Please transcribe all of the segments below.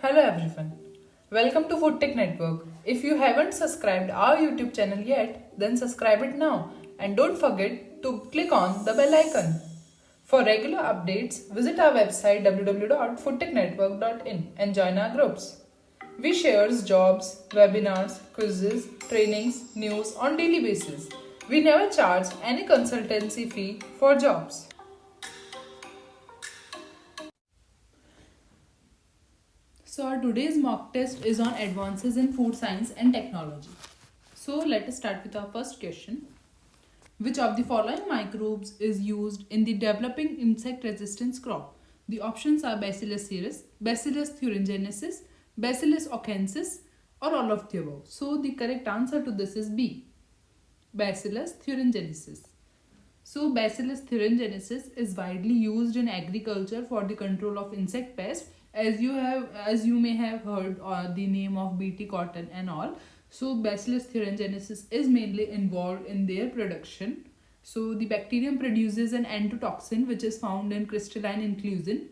Hello everyone. Welcome to Food Tech Network. If you haven't subscribed our YouTube channel yet, then subscribe it now and don't forget to click on the bell icon. For regular updates, visit our website www.foodtechnetwork.in and join our groups. We share jobs, webinars, quizzes, trainings, news on daily basis. We never charge any consultancy fee for jobs. So our today's mock test is on advances in food science and technology. So let us start with our first question. Which of the following microbes is used in the developing insect resistance crop? The options are Bacillus cereus, Bacillus thuringiensis, Bacillus aukensis, or all of the above. So the correct answer to this is B, Bacillus thuringiensis. So Bacillus thuringiensis is widely used in agriculture for the control of insect pests. As you may have heard the name of BT cotton and all. So Bacillus thuringiensis is mainly involved in their production. So the bacterium produces an endotoxin which is found in crystalline inclusion.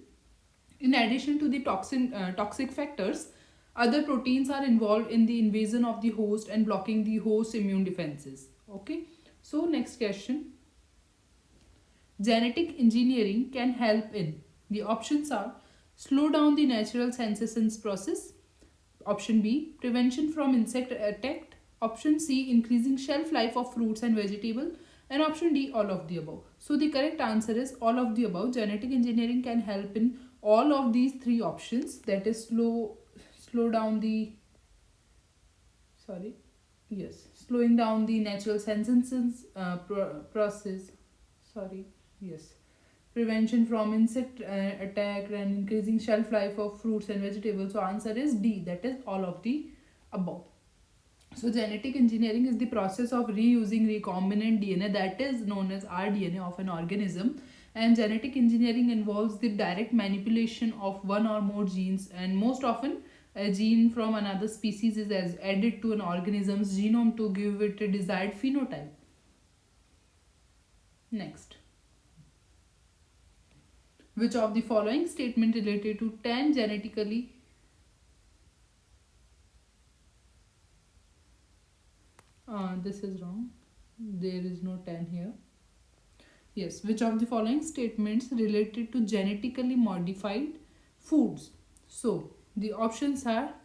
In addition to the toxic factors, other proteins are involved in the invasion of the host and blocking the host immune defenses. Okay. So next question. Genetic engineering can help in. The options are slow down the natural senescence process. Option B, prevention from insect attack. Option C, increasing shelf life of fruits and vegetables. And option D, all of the above. So the correct answer is all of the above. Genetic engineering can help in all of these three options. That is slowing down the natural senescence process. Prevention from insect attack and increasing shelf life of fruits and vegetables. So answer is D, that is all of the above. So genetic engineering is the process of reusing recombinant DNA, that is known as rDNA, of an organism. And genetic engineering involves the direct manipulation of one or more genes, and most often a gene from another species is added to an organism's genome to give it a desired phenotype. Next. Which of the following statement related to 10 genetically this is wrong. There is no 10 here. Yes, which of the following statements related to genetically modified foods? So, the options are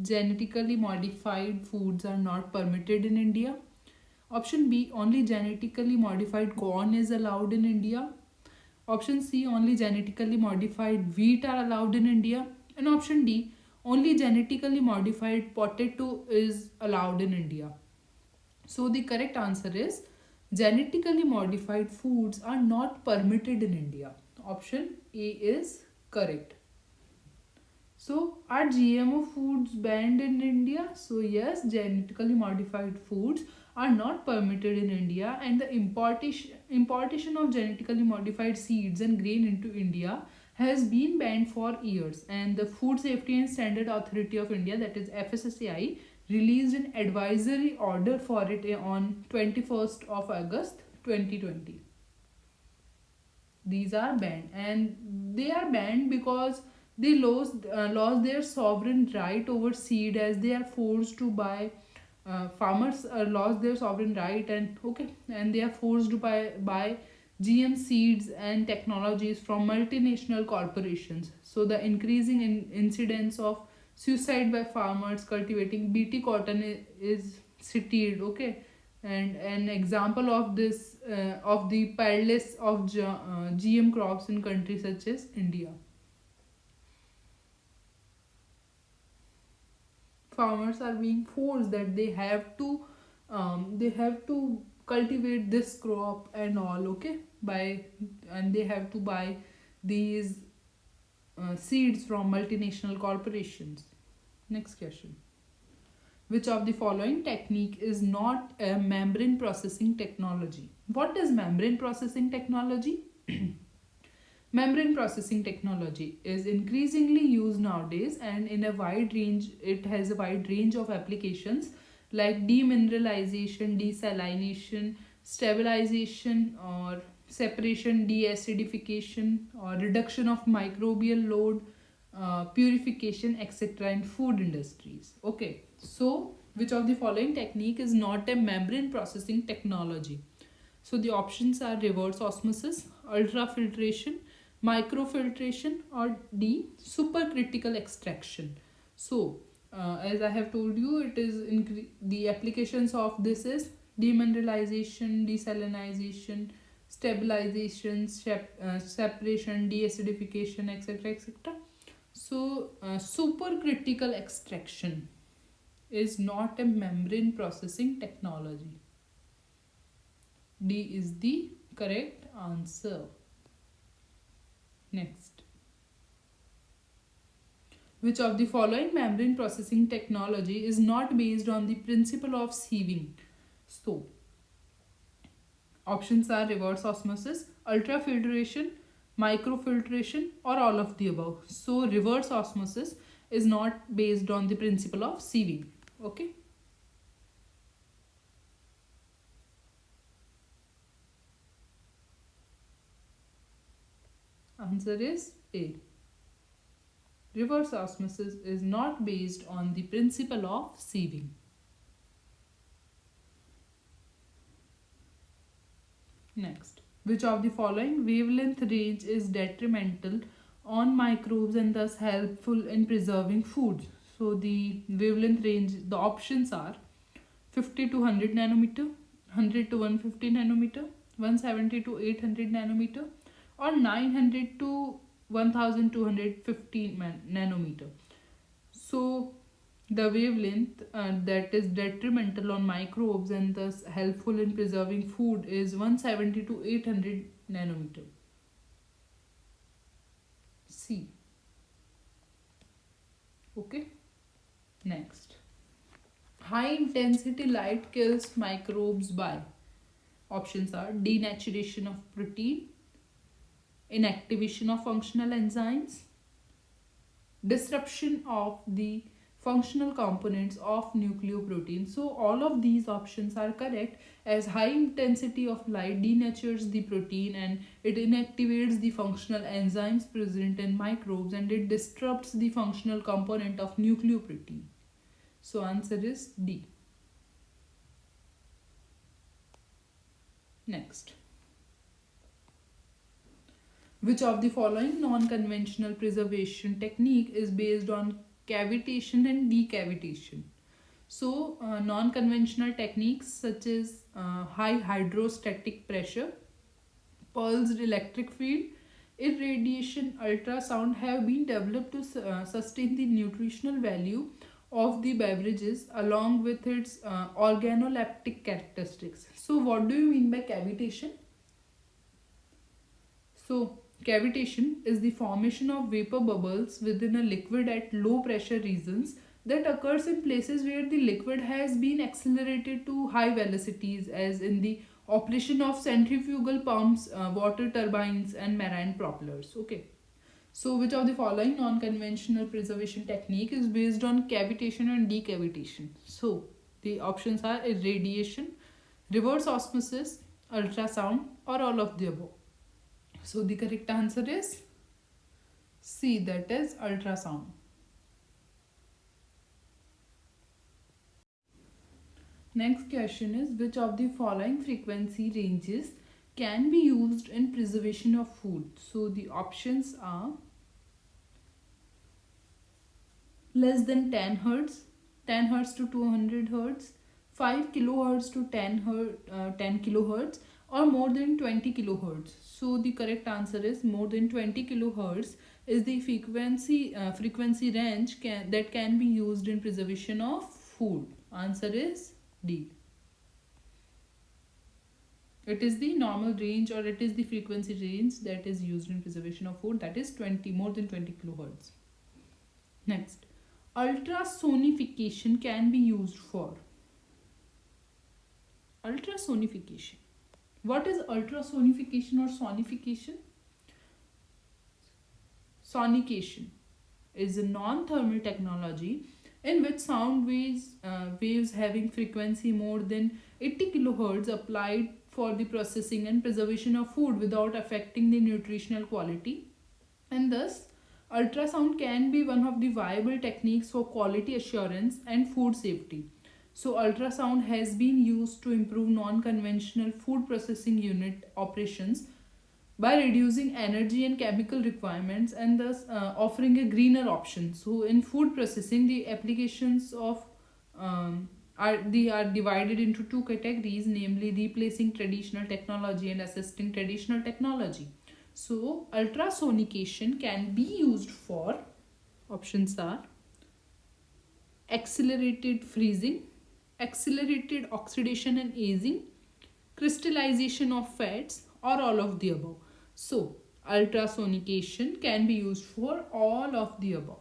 genetically modified foods are not permitted in India. Option B, only genetically modified corn is allowed in India. Option C, only genetically modified wheat are allowed in India. And option D, only genetically modified potato is allowed in India. So the correct answer is genetically modified foods are not permitted in India. Option A is correct. So are GMO foods banned in India? So yes, genetically modified foods are not permitted in India, and the importation of genetically modified seeds and grain into India has been banned for years, and the Food Safety and Standard Authority of India, that is FSSAI, released an advisory order for it on 21st of August 2020. These are banned, and they are banned because they lost their sovereign right over seed, as they are forced to buy farmers lost their sovereign right, and they are forced to buy GM seeds and technologies from multinational corporations. So the increasing incidence of suicide by farmers cultivating BT cotton is cited. Okay, and an example of this of the perilous of GM crops in countries such as India. Farmers are being forced that they have to cultivate this crop and all. Okay, and they have to buy these seeds from multinational corporations. Next question. Which of the following technique is not a membrane processing technology? What is membrane processing technology? Membrane processing technology is increasingly used nowadays, and it has a wide range of applications like demineralization, desalination, stabilization or separation, deacidification, or reduction of microbial load, purification, etc. in food industries. Okay, so which of the following technique is not a membrane processing technology? So the options are reverse osmosis, ultrafiltration, microfiltration, or D, supercritical extraction. So as I have told you, it is the applications of this is demineralization, desalinization, stabilization, separation, deacidification, etc. etc. So supercritical extraction is not a membrane processing technology. D is the correct answer. Next. Which of the following membrane processing technology is not based on the principle of sieving? So, options are reverse osmosis, ultrafiltration, microfiltration, or all of the above. So, reverse osmosis is not based on the principle of sieving. Okay. Answer is A. Reverse osmosis is not based on the principle of sieving. Next, which of the following wavelength range is detrimental on microbes and thus helpful in preserving foods? So the wavelength range, the options are 50 to 100 nanometer, 100 to 150 nanometer, 170 to 800 nanometer, or 900 to 1250 nanometer. So the wavelength that is detrimental on microbes and thus helpful in preserving food is 170 to 800 nanometer. C. Okay. Next. High intensity light kills microbes by options are denaturation of protein, inactivation of functional enzymes, disruption of the functional components of nucleoprotein. So all of these options are correct, as high intensity of light denatures the protein and it inactivates the functional enzymes present in microbes and it disrupts the functional component of nucleoprotein. So answer is D. Next. Which of the following non-conventional preservation technique is based on cavitation and decavitation? So, non-conventional techniques such as high hydrostatic pressure, pulsed electric field, irradiation, ultrasound have been developed to sustain the nutritional value of the beverages along with its organoleptic characteristics. So, what do you mean by cavitation? So, cavitation is the formation of vapor bubbles within a liquid at low pressure regions that occurs in places where the liquid has been accelerated to high velocities, as in the operation of centrifugal pumps, water turbines, and marine propellers. Okay. So, which of the following non-conventional preservation technique is based on cavitation and decavitation? So, the options are irradiation, reverse osmosis, ultrasound, or all of the above. So the correct answer is C, that is ultrasound. Next question is, which of the following frequency ranges can be used in preservation of food? So the options are less than 10 hertz, 10 hertz to 200 hertz, 5 kilohertz to 10 kilohertz, or more than 20 kilohertz. So the correct answer is more than 20 kilohertz is the frequency range that can be used in preservation of food. Answer is D. It is the normal range, or it is the frequency range that is used in preservation of food, that is more than 20 kilohertz. Next, ultrasonification can be used for. Ultrasonification. What is ultrasonification or sonification? Sonication is a non-thermal technology in which sound waves having frequency more than 80 kilohertz applied for the processing and preservation of food without affecting the nutritional quality, and thus Ultrasound can be one of the viable techniques for quality assurance and food safety. So, ultrasound has been used to improve non conventional food processing unit operations by reducing energy and chemical requirements and thus offering a greener option. So, in food processing, the applications of are divided into two categories, namely replacing traditional technology and assisting traditional technology. So, ultrasonication can be used for options are accelerated freezing, accelerated oxidation and aging, crystallization of fats, or all of the above. So, ultrasonication can be used for all of the above.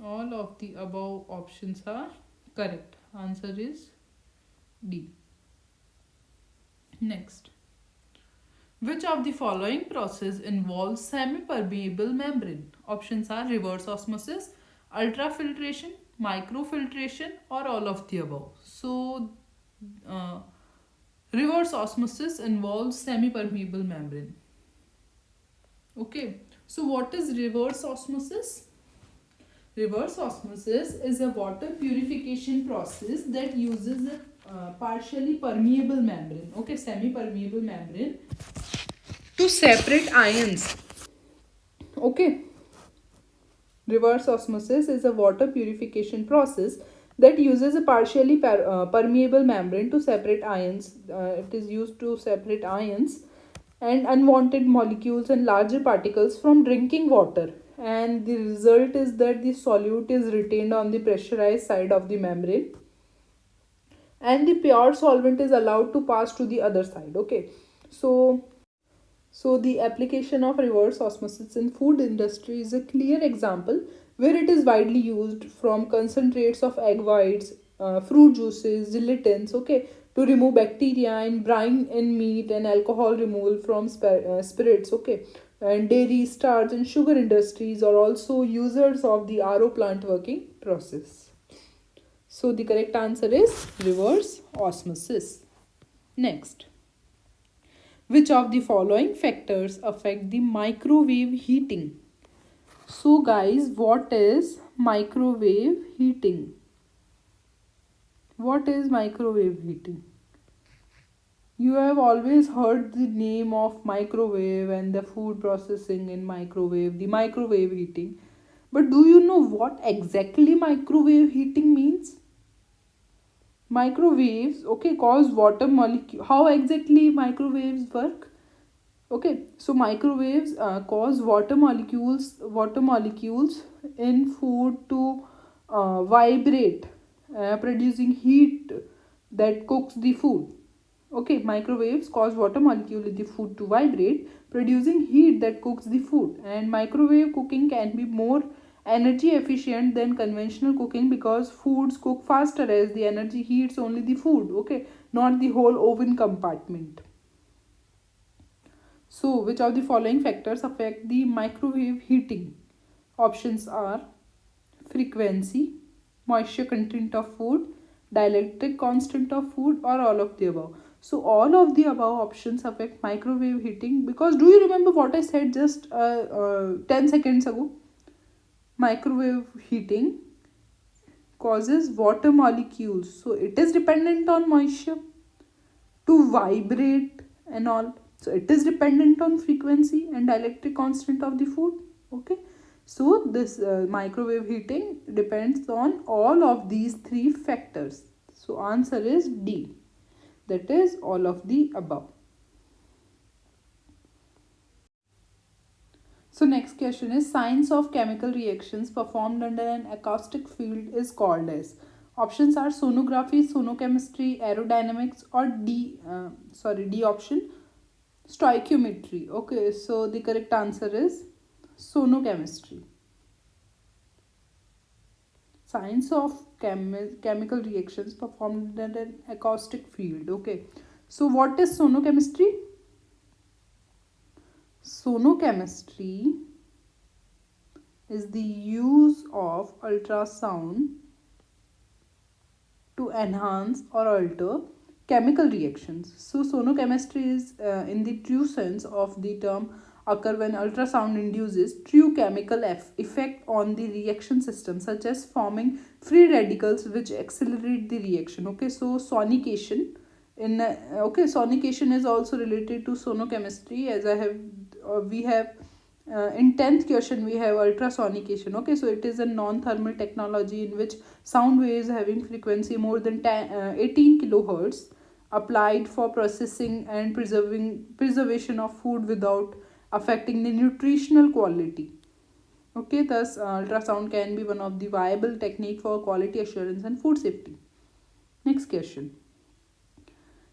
All of the above options are correct. Answer is D. Next. Which of the following process involves semi-permeable membrane? Options are reverse osmosis, ultrafiltration, microfiltration, or all of the above. So, uh, reverse osmosis involves semi-permeable membrane. Okay. So, what is reverse osmosis? Reverse osmosis is a water purification process that uses a partially permeable membrane, okay, semi-permeable membrane to separate ions. Okay, reverse osmosis is a water purification process that uses a partially permeable membrane to separate ions. It is used to separate ions and unwanted molecules and larger particles from drinking water. And the result is that the solute is retained on the pressurized side of the membrane and the pure solvent is allowed to pass to the other side. Okay, so the application of reverse osmosis in food industry is a clear example where it is widely used from concentrates of egg whites, fruit juices, gelatins, okay, to remove bacteria and brine in meat and alcohol removal from spirits, okay. And dairy, starch and sugar industries are also users of the RO plant working process. So the correct answer is reverse osmosis. Next. Which of the following factors affect the microwave heating? So, guys, what is microwave heating? What is microwave heating? You have always heard the name of microwave and the food processing in microwave, the microwave heating. But do you know what exactly microwave heating means? Microwaves, okay, cause water molecule. How exactly microwaves work? Okay, so microwaves cause water molecules in food to vibrate, producing heat that cooks the food. Okay, microwaves cause water molecule in the food to vibrate, producing heat that cooks the food. And microwave cooking can be more energy efficient than conventional cooking because foods cook faster as the energy heats only the food. Okay, not the whole oven compartment. So, which of the following factors affect the microwave heating? Options are frequency, moisture content of food, dielectric constant of food, or all of the above. So, all of the above options affect microwave heating because do you remember what I said just 10 seconds ago? Microwave heating causes water molecules, so it is dependent on moisture to vibrate and all, so it is dependent on frequency and dielectric constant of the food. Okay, so this microwave heating depends on all of these three factors. So answer is D, that is all of the above. So next question is science of chemical reactions performed under an acoustic field is called as. Options are sonography, sonochemistry, aerodynamics, or D option, stoichiometry. Okay, so the correct answer is sonochemistry. Science of chemical reactions performed under an acoustic field. Okay, so what is sonochemistry? Sonochemistry is the use of ultrasound to enhance or alter chemical reactions. So, sonochemistry is, in the true sense of the term, occur when ultrasound induces true chemical effect on the reaction system, such as forming free radicals which accelerate the reaction. Okay, so sonication sonication is also related to sonochemistry, as I have we have in 10th question we have ultrasonication. Okay, so it is a non-thermal technology in which sound waves having frequency more than 18 kilohertz applied for processing and preservation of food without affecting the nutritional quality. Okay, thus ultrasound can be one of the viable technique for quality assurance and food safety. Next question.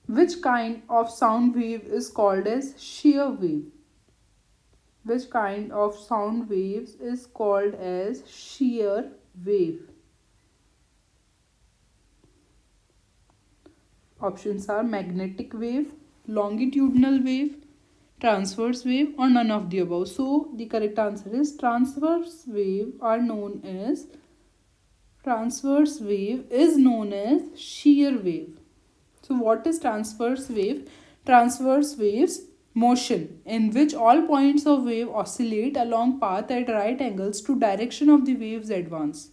Which kind of sound wave is called as shear wave? Which kind of sound waves is called as shear wave? Options are magnetic wave, longitudinal wave, transverse wave, or none of the above. So the correct answer is transverse wave is known as shear wave. So what is transverse wave? Transverse waves motion in which all points of wave oscillate along path at right angles to direction of the wave's advance.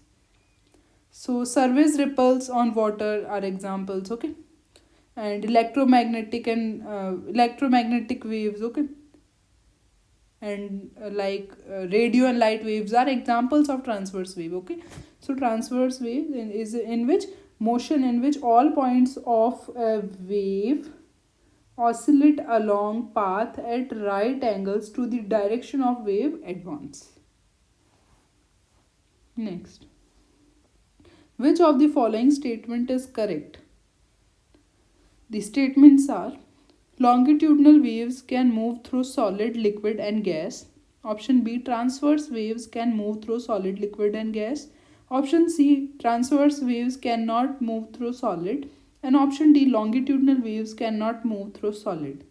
So surface ripples on water are examples. Okay, and electromagnetic waves. Okay, and radio and light waves are examples of transverse wave. Okay, so transverse wave is in which motion in which all points of a wave oscillate along path at right angles to the direction of wave advance. Next, which of the following statement is correct? The statements are: longitudinal waves can move through solid, liquid, and gas. Option B, transverse waves can move through solid, liquid, and gas. Option C, transverse waves cannot move through solid. And option D, longitudinal waves cannot move through solid.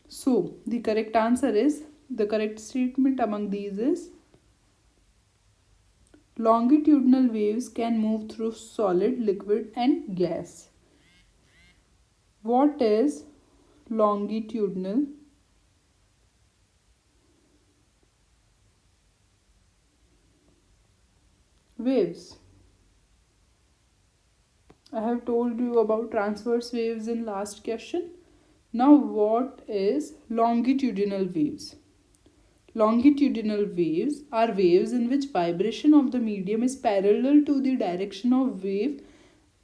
So, the correct answer is, the correct statement among these is longitudinal waves can move through solid, liquid, and gas. What is longitudinal waves? I have told you about transverse waves in last question. Now what is longitudinal waves? Longitudinal waves are waves in which vibration of the medium is parallel to the direction of wave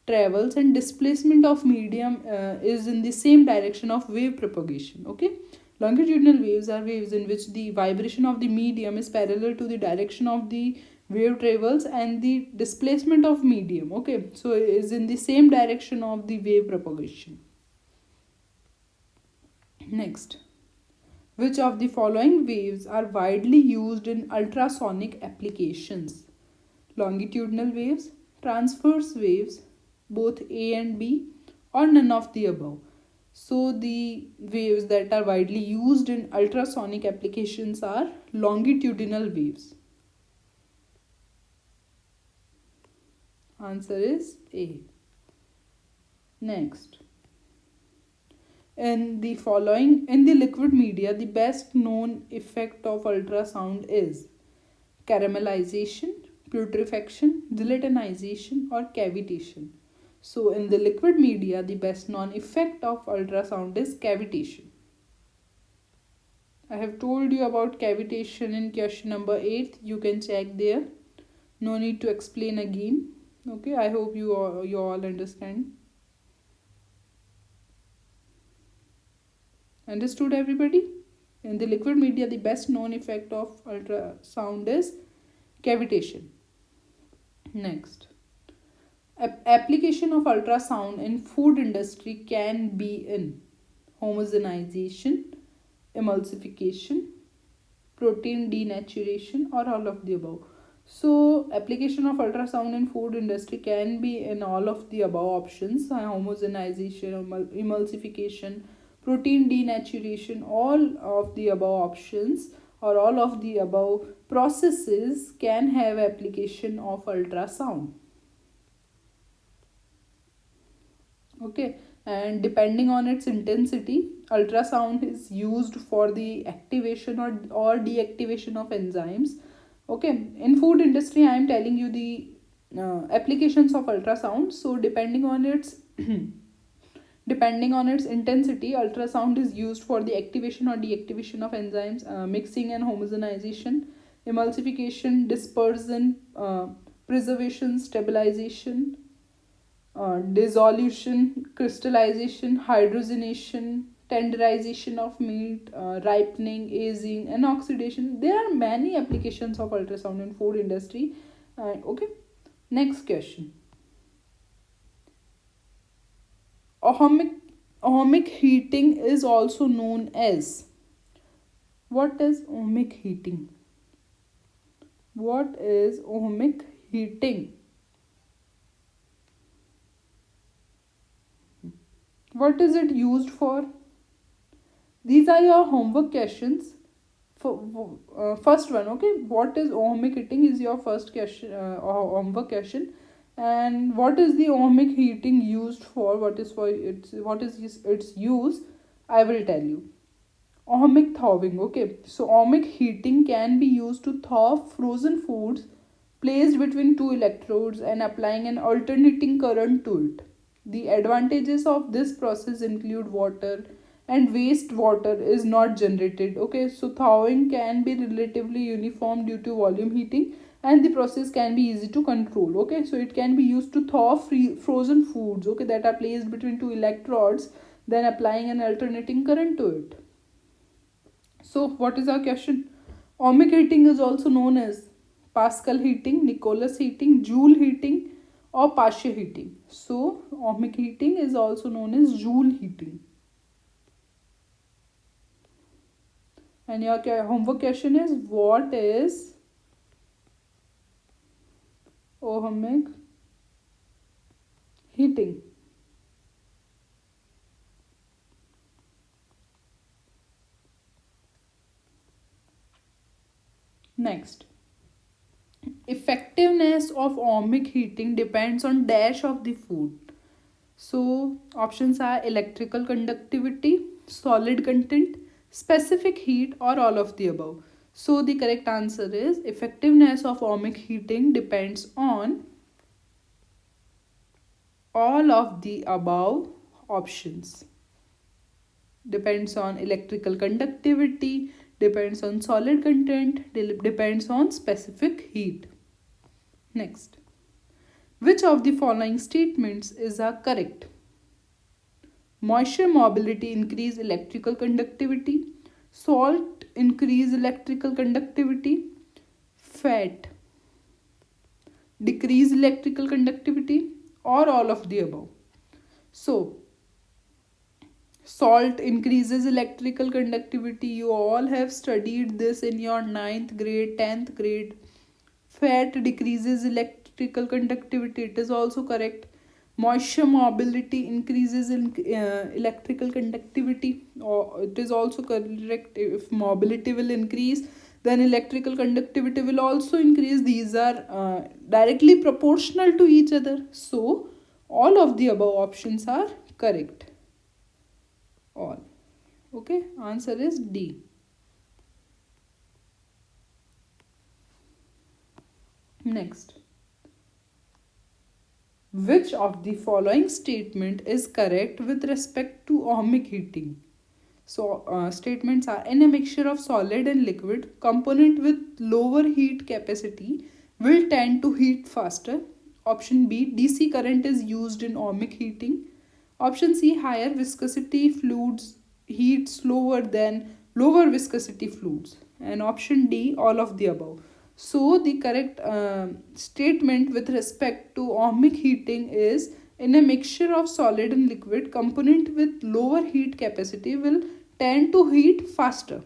travels and displacement of medium is in the same direction of wave propagation. Okay, longitudinal waves are waves in which the vibration of the medium is parallel to the direction of the wave travels and the displacement of medium. Okay, so it is in the same direction of the wave propagation. Next, which of the following waves are widely used in ultrasonic applications? Longitudinal waves, transverse waves, both A and B, or none of the above. So the waves that are widely used in ultrasonic applications are longitudinal waves. Answer is A. Next, in the liquid media, the best known effect of ultrasound is caramelization, putrefaction, gelatinization, or cavitation. So in the liquid media, the best known effect of ultrasound is cavitation. I have told you about cavitation in question number 8. You can check there. No need to explain again. Okay, I hope you all understand. Understood, everybody? In the liquid media, the best known effect of ultrasound is cavitation. Next, application of ultrasound in food industry can be in homogenization, emulsification, protein denaturation, or all of the above. So application of ultrasound in food industry can be in all of the above options: homogenization, emulsification, protein denaturation. All of the above options or all of the above processes can have application of ultrasound. Okay, And depending on its intensity, ultrasound is used for the activation or deactivation of enzymes. Okay, in food industry I am telling you the applications of ultrasound. So depending on its intensity, ultrasound is used for the activation or deactivation of enzymes, mixing and homogenization, emulsification, dispersion, preservation, stabilization, dissolution, crystallization, hydrogenation, tenderization of meat, ripening, aging, and oxidation. There are many applications of ultrasound in food industry. Okay, next question. Ohmic, ohmic heating is also known as. What is ohmic heating? What is ohmic heating? What is it used for? These are your homework questions. First one, okay. What is ohmic heating is your first question, homework question. And what is the ohmic heating used for? What is its use? I will tell you. Ohmic thawing, okay. So ohmic heating can be used to thaw frozen foods placed between two electrodes and applying an alternating current to it. The advantages of this process include water and wastewater is not generated. Okay, so thawing can be relatively uniform due to volume heating, and the process can be easy to control. Okay, so it can be used to thaw frozen foods, okay, that are placed between two electrodes, then applying an alternating current to it. So, what is our question? Ohmic heating is also known as Pascal heating, Nicholas heating, Joule heating, or Paasche heating. So, ohmic heating is also known as Joule heating. And your homework question is, what is ohmic heating? Next. Effectiveness of ohmic heating depends on dash of the food. So options are electrical conductivity, solid content, specific heat, or all of the above. So the correct answer is effectiveness of ohmic heating depends on all of the above options. Depends on electrical conductivity, depends on solid content, depends on specific heat. Next. Which of the following statements is correct? Moisture mobility increase electrical conductivity, salt increase electrical conductivity, fat decrease electrical conductivity, or all of the above. So, salt increases electrical conductivity. You all have studied this in your 9th grade, 10th grade. Fat decreases electrical conductivity. It is also correct. Moisture mobility increases in electrical conductivity. Or it is also correct. If mobility will increase, then electrical conductivity will also increase. These are directly proportional to each other. So, all of the above options are correct. All. Okay, answer is D. Next. Which of the following statement is correct with respect to ohmic heating? So, statements are: in a mixture of solid and liquid, component with lower heat capacity will tend to heat faster. Option B, DC current is used in ohmic heating. Option C, higher viscosity fluids heat slower than lower viscosity fluids. And option D, all of the above. So, the correct statement with respect to ohmic heating is: in a mixture of solid and liquid, component with lower heat capacity will tend to heat faster.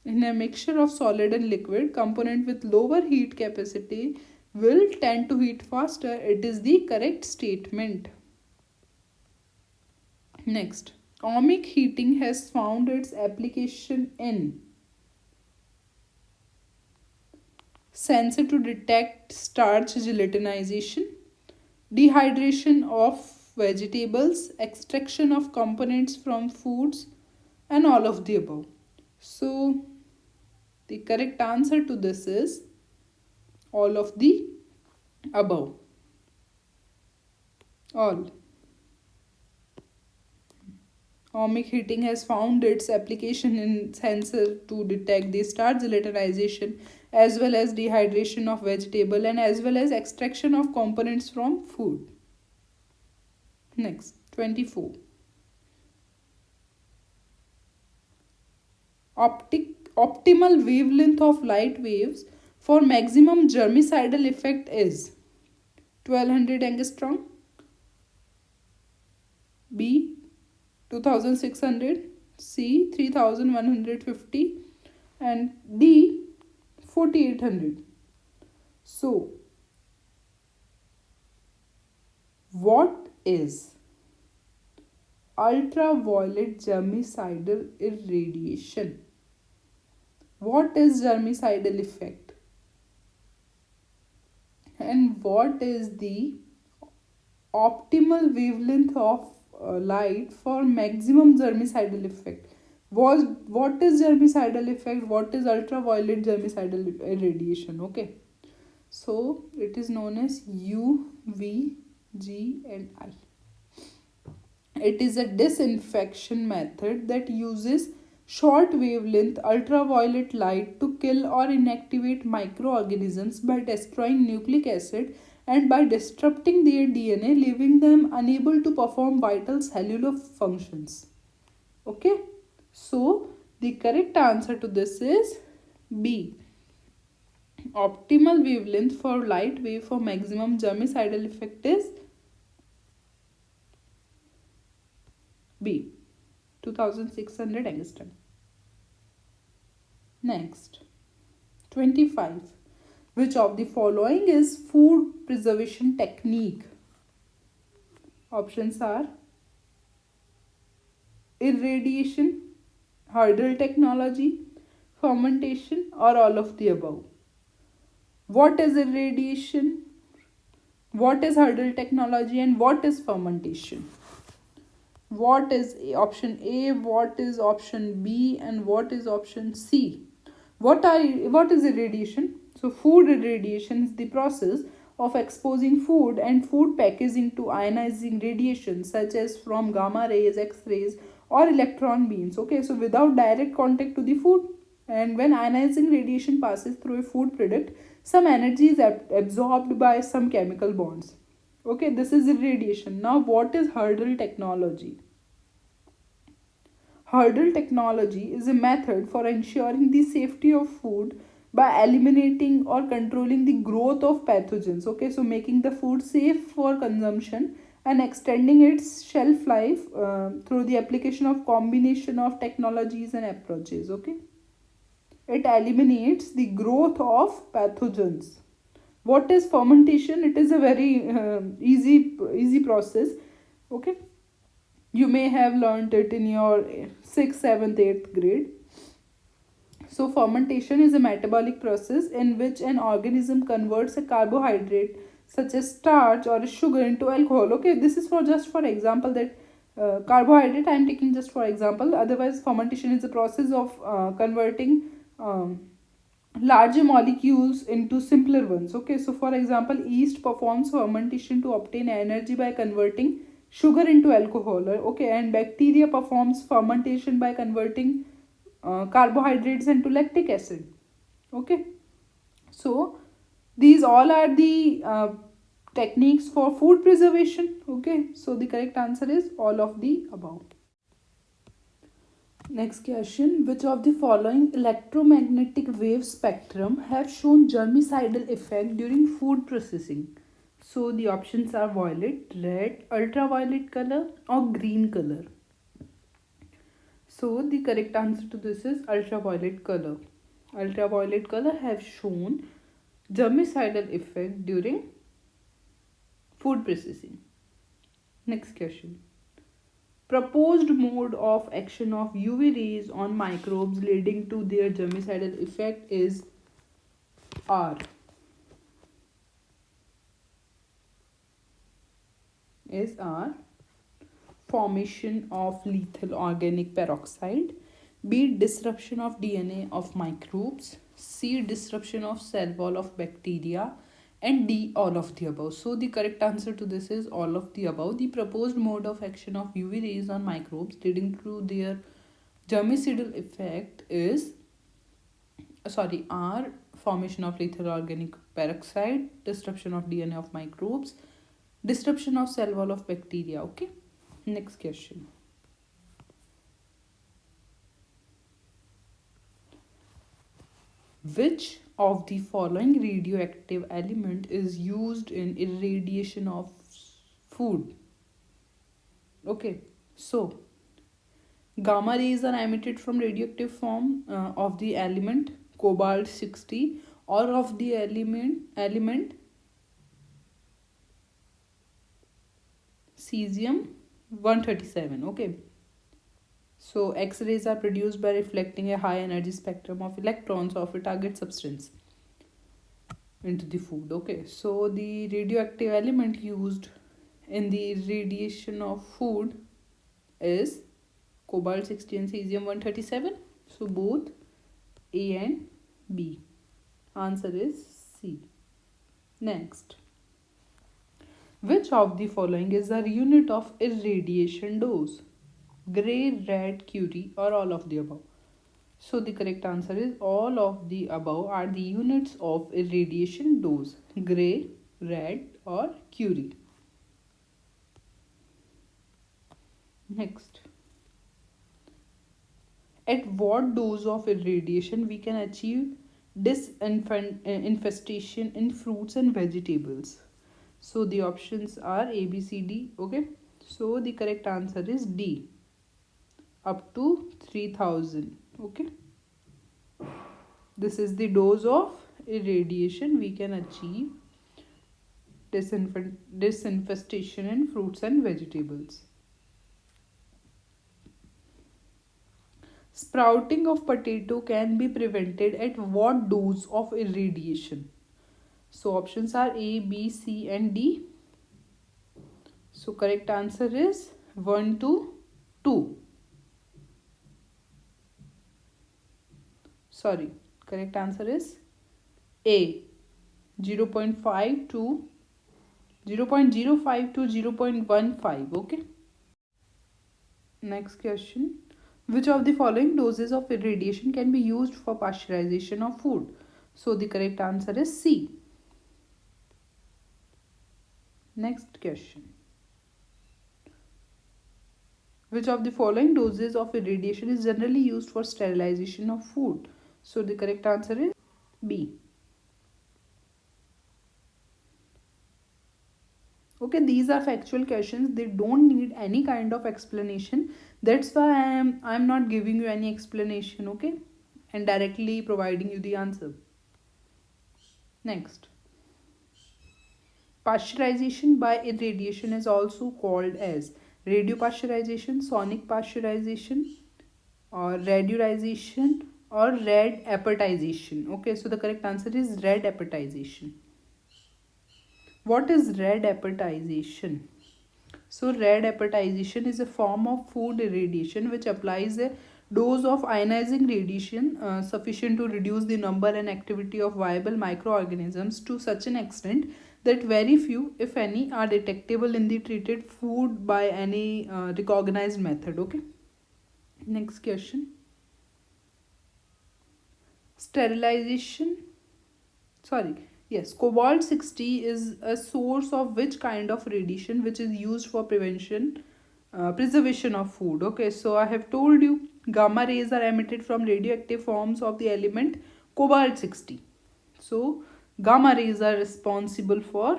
In a mixture of solid and liquid, component with lower heat capacity will tend to heat faster. It is the correct statement. Next, ohmic heating has found its application in sensor to detect starch gelatinization, dehydration of vegetables, extraction of components from foods, and all of the above. So, the correct answer to this is all of the above. All. Ohmic heating has found its application in sensor to detect the star gelatinization as well as dehydration of vegetable and as well as extraction of components from food. Next, 24. Optimal wavelength of light waves for maximum germicidal effect is 1200 angstrom, B 2600, C 3150, and D 4800. So, what is ultraviolet germicidal irradiation? What is germicidal effect? And what is the optimal wavelength of light for maximum germicidal effect? What is germicidal effect? What is ultraviolet germicidal irradiation? Okay. So it is known as U, V, G, and I. It is a disinfection method that uses short wavelength ultraviolet light to kill or inactivate microorganisms by destroying nucleic acid and by disrupting their DNA, leaving them unable to perform vital cellular functions. Okay, so the correct answer to this is B. Optimal wavelength for light wave for maximum germicidal effect is B. 2600 angstrom. Next, 25. Which of the following is food preservation technique? Options are irradiation, hurdle technology, fermentation, or all of the above. What is irradiation? What is hurdle technology? And what is fermentation? What is option A? What is option B? And what is option C? What is irradiation? So food irradiation is the process of exposing food and food packaging to ionizing radiation such as from gamma rays, X-rays, or electron beams. Okay, so without direct contact to the food, and when ionizing radiation passes through a food product, some energy is absorbed by some chemical bonds. Okay, this is irradiation. Now, what is hurdle technology? Hurdle technology is a method for ensuring the safety of food by eliminating or controlling the growth of pathogens. Okay, so making the food safe for consumption and extending its shelf life through the application of combination of technologies and approaches. Okay, it eliminates the growth of pathogens. What is fermentation? It is a very easy process. Okay, you may have learned it in your 6th, 7th, 8th grade. So fermentation is a metabolic process in which an organism converts a carbohydrate such as starch or sugar into alcohol. Okay, this is for just for example that carbohydrate I am taking just for example. Otherwise, fermentation is the process of converting larger molecules into simpler ones. Okay, so for example, yeast performs fermentation to obtain energy by converting sugar into alcohol. Okay, and bacteria performs fermentation by converting carbohydrates into lactic acid. Okay, so these all are the techniques for food preservation. Okay, so the correct answer is all of the above. Next question, which of the following electromagnetic wave spectrum have shown germicidal effect during food processing? So the options are violet, red, ultraviolet color, or green color. So the correct answer to this is ultraviolet color. Ultraviolet color have shown germicidal effect during food processing. Next question. Proposed mode of action of UV rays on microbes leading to their germicidal effect is R. is R, formation of lethal organic peroxide, B, disruption of DNA of microbes, C, disruption of cell wall of bacteria, and D, all of the above. So the correct answer to this is all of the above. The proposed mode of action of UV rays on microbes leading to their germicidal effect is R, formation of lethal organic peroxide, disruption of DNA of microbes, disruption of cell wall of bacteria. Okay, next question. Which of the following radioactive element is used in irradiation of food? Okay, so gamma rays are emitted from radioactive form of the element cobalt 60 or of the element cesium 137. Okay, so X-rays are produced by reflecting a high energy spectrum of electrons of a target substance into the food. Okay, so the radioactive element used in the irradiation of food is cobalt 60 and cesium 137. So both A and B. Answer is C. Next. Which of the following is the unit of irradiation dose? Gray, red, Curie, or all of the above? So the correct answer is all of the above are the units of irradiation dose. Gray, red, or Curie. Next. At what dose of irradiation we can achieve disinfestation in fruits and vegetables? So the options are A, B, C, D. Okay. So the correct answer is D. Up to 3000. Okay. This is the dose of irradiation we can achieve disinfestation in fruits and vegetables. Sprouting of potato can be prevented at what dose of irradiation? So options are A, B, C, and D. So correct answer is 1 to 2. Sorry, correct answer is A, 0.5 to 0.05 to 0.15. Okay. Next question. Which of the following doses of irradiation can be used for pasteurization of food? So the correct answer is C. Next question. Which of the following doses of irradiation is generally used for sterilization of food? So the correct answer is B. Okay, these are factual questions. They don't need any kind of explanation. That's why I'm not giving you any explanation, okay? And directly providing you the answer. Next. Pasteurization by irradiation is also called as radiopasteurization, sonic pasteurization, or radioization, or red apatization. Okay, so the correct answer is red apatization. What is red apatization? So red apatization is a form of food irradiation which applies a dose of ionizing radiation sufficient to reduce the number and activity of viable microorganisms to such an extent that very few, if any, are detectable in the treated food by any recognized method. Okay. Next question. Sterilization. Sorry. Yes, cobalt 60 is a source of which kind of radiation which is used for preservation of food. Okay, so I have told you gamma rays are emitted from radioactive forms of the element cobalt 60. So gamma rays are responsible for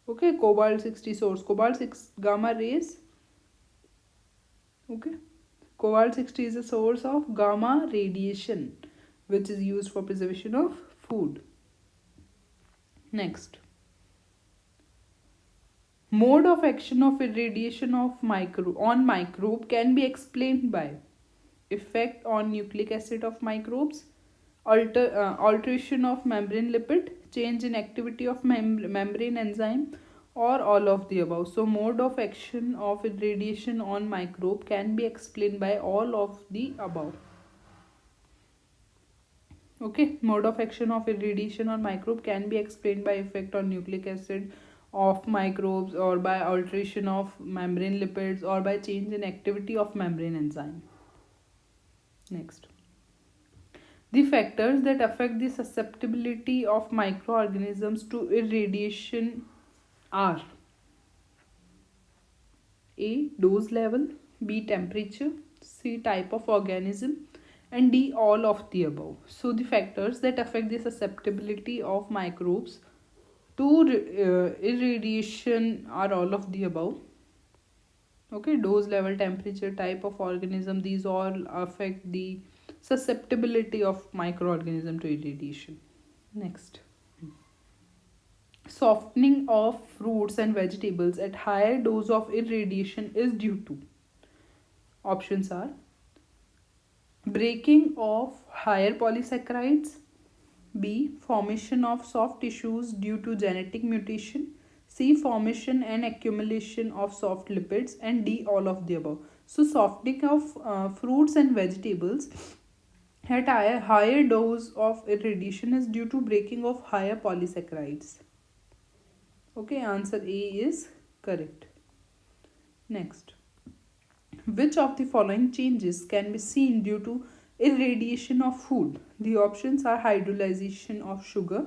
cobalt 60 source. Cobalt 6 gamma rays. Okay, cobalt 60 is a source of gamma radiation which is used for preservation of food. Next. Mode of action of irradiation of microbe can be explained by effect on nucleic acid of microbes, alteration of membrane lipid, change in activity of membrane enzyme, or all of the above. So mode of action of irradiation on microbe can be explained by all of the above. Okay, mode of action of irradiation on microbe can be explained by effect on nucleic acid of microbes, or by alteration of membrane lipids, or by change in activity of membrane enzyme. Next, the factors that affect the susceptibility of microorganisms to irradiation are: A. Dose level, B. Temperature, C. Type of organism, and D. All of the above. So the factors that affect the susceptibility of microbes to irradiation are all of the above. Okay, dose level, temperature, type of organism, these all affect the susceptibility of microorganism to irradiation. Next, softening of fruits and vegetables at higher dose of irradiation is due to: options are breaking of higher polysaccharides, B. Formation of soft tissues due to genetic mutation, C. Formation and accumulation of soft lipids, and D. All of the above. So softening of fruits and vegetables at higher dose of irradiation is due to breaking of higher polysaccharides. Okay, answer A is correct. Next, which of the following changes can be seen due to irradiation of food? The options are hydrolyzation of sugar,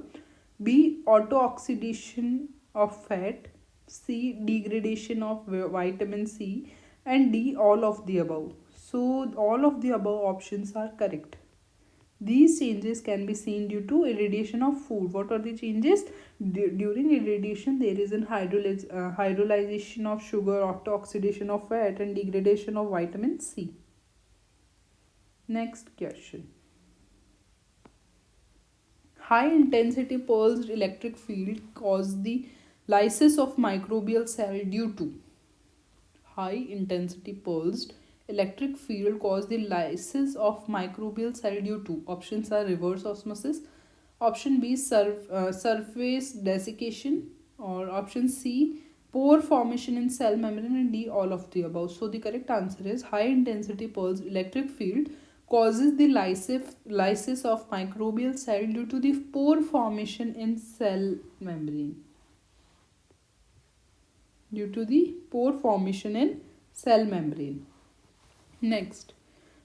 B. Autooxidation of fat, C. Degradation of vitamin C, and D. All of the above. So, all of the above options are correct. These changes can be seen due to irradiation of food. What are the changes? During irradiation, there is an hydrolyzation of sugar, autooxidation of fat, and degradation of vitamin C. Next question. High intensity pulsed electric field cause the lysis of microbial cell due to: high intensity pulsed electric field cause the lysis of microbial cell due to. Options are reverse osmosis, option B surface desiccation, or option C pore formation in cell membrane, and D all of the above. So the correct answer is high intensity pulsed electric field causes the lysis of microbial cell due to the pore formation in cell membrane. Due to the pore formation in cell membrane. Next,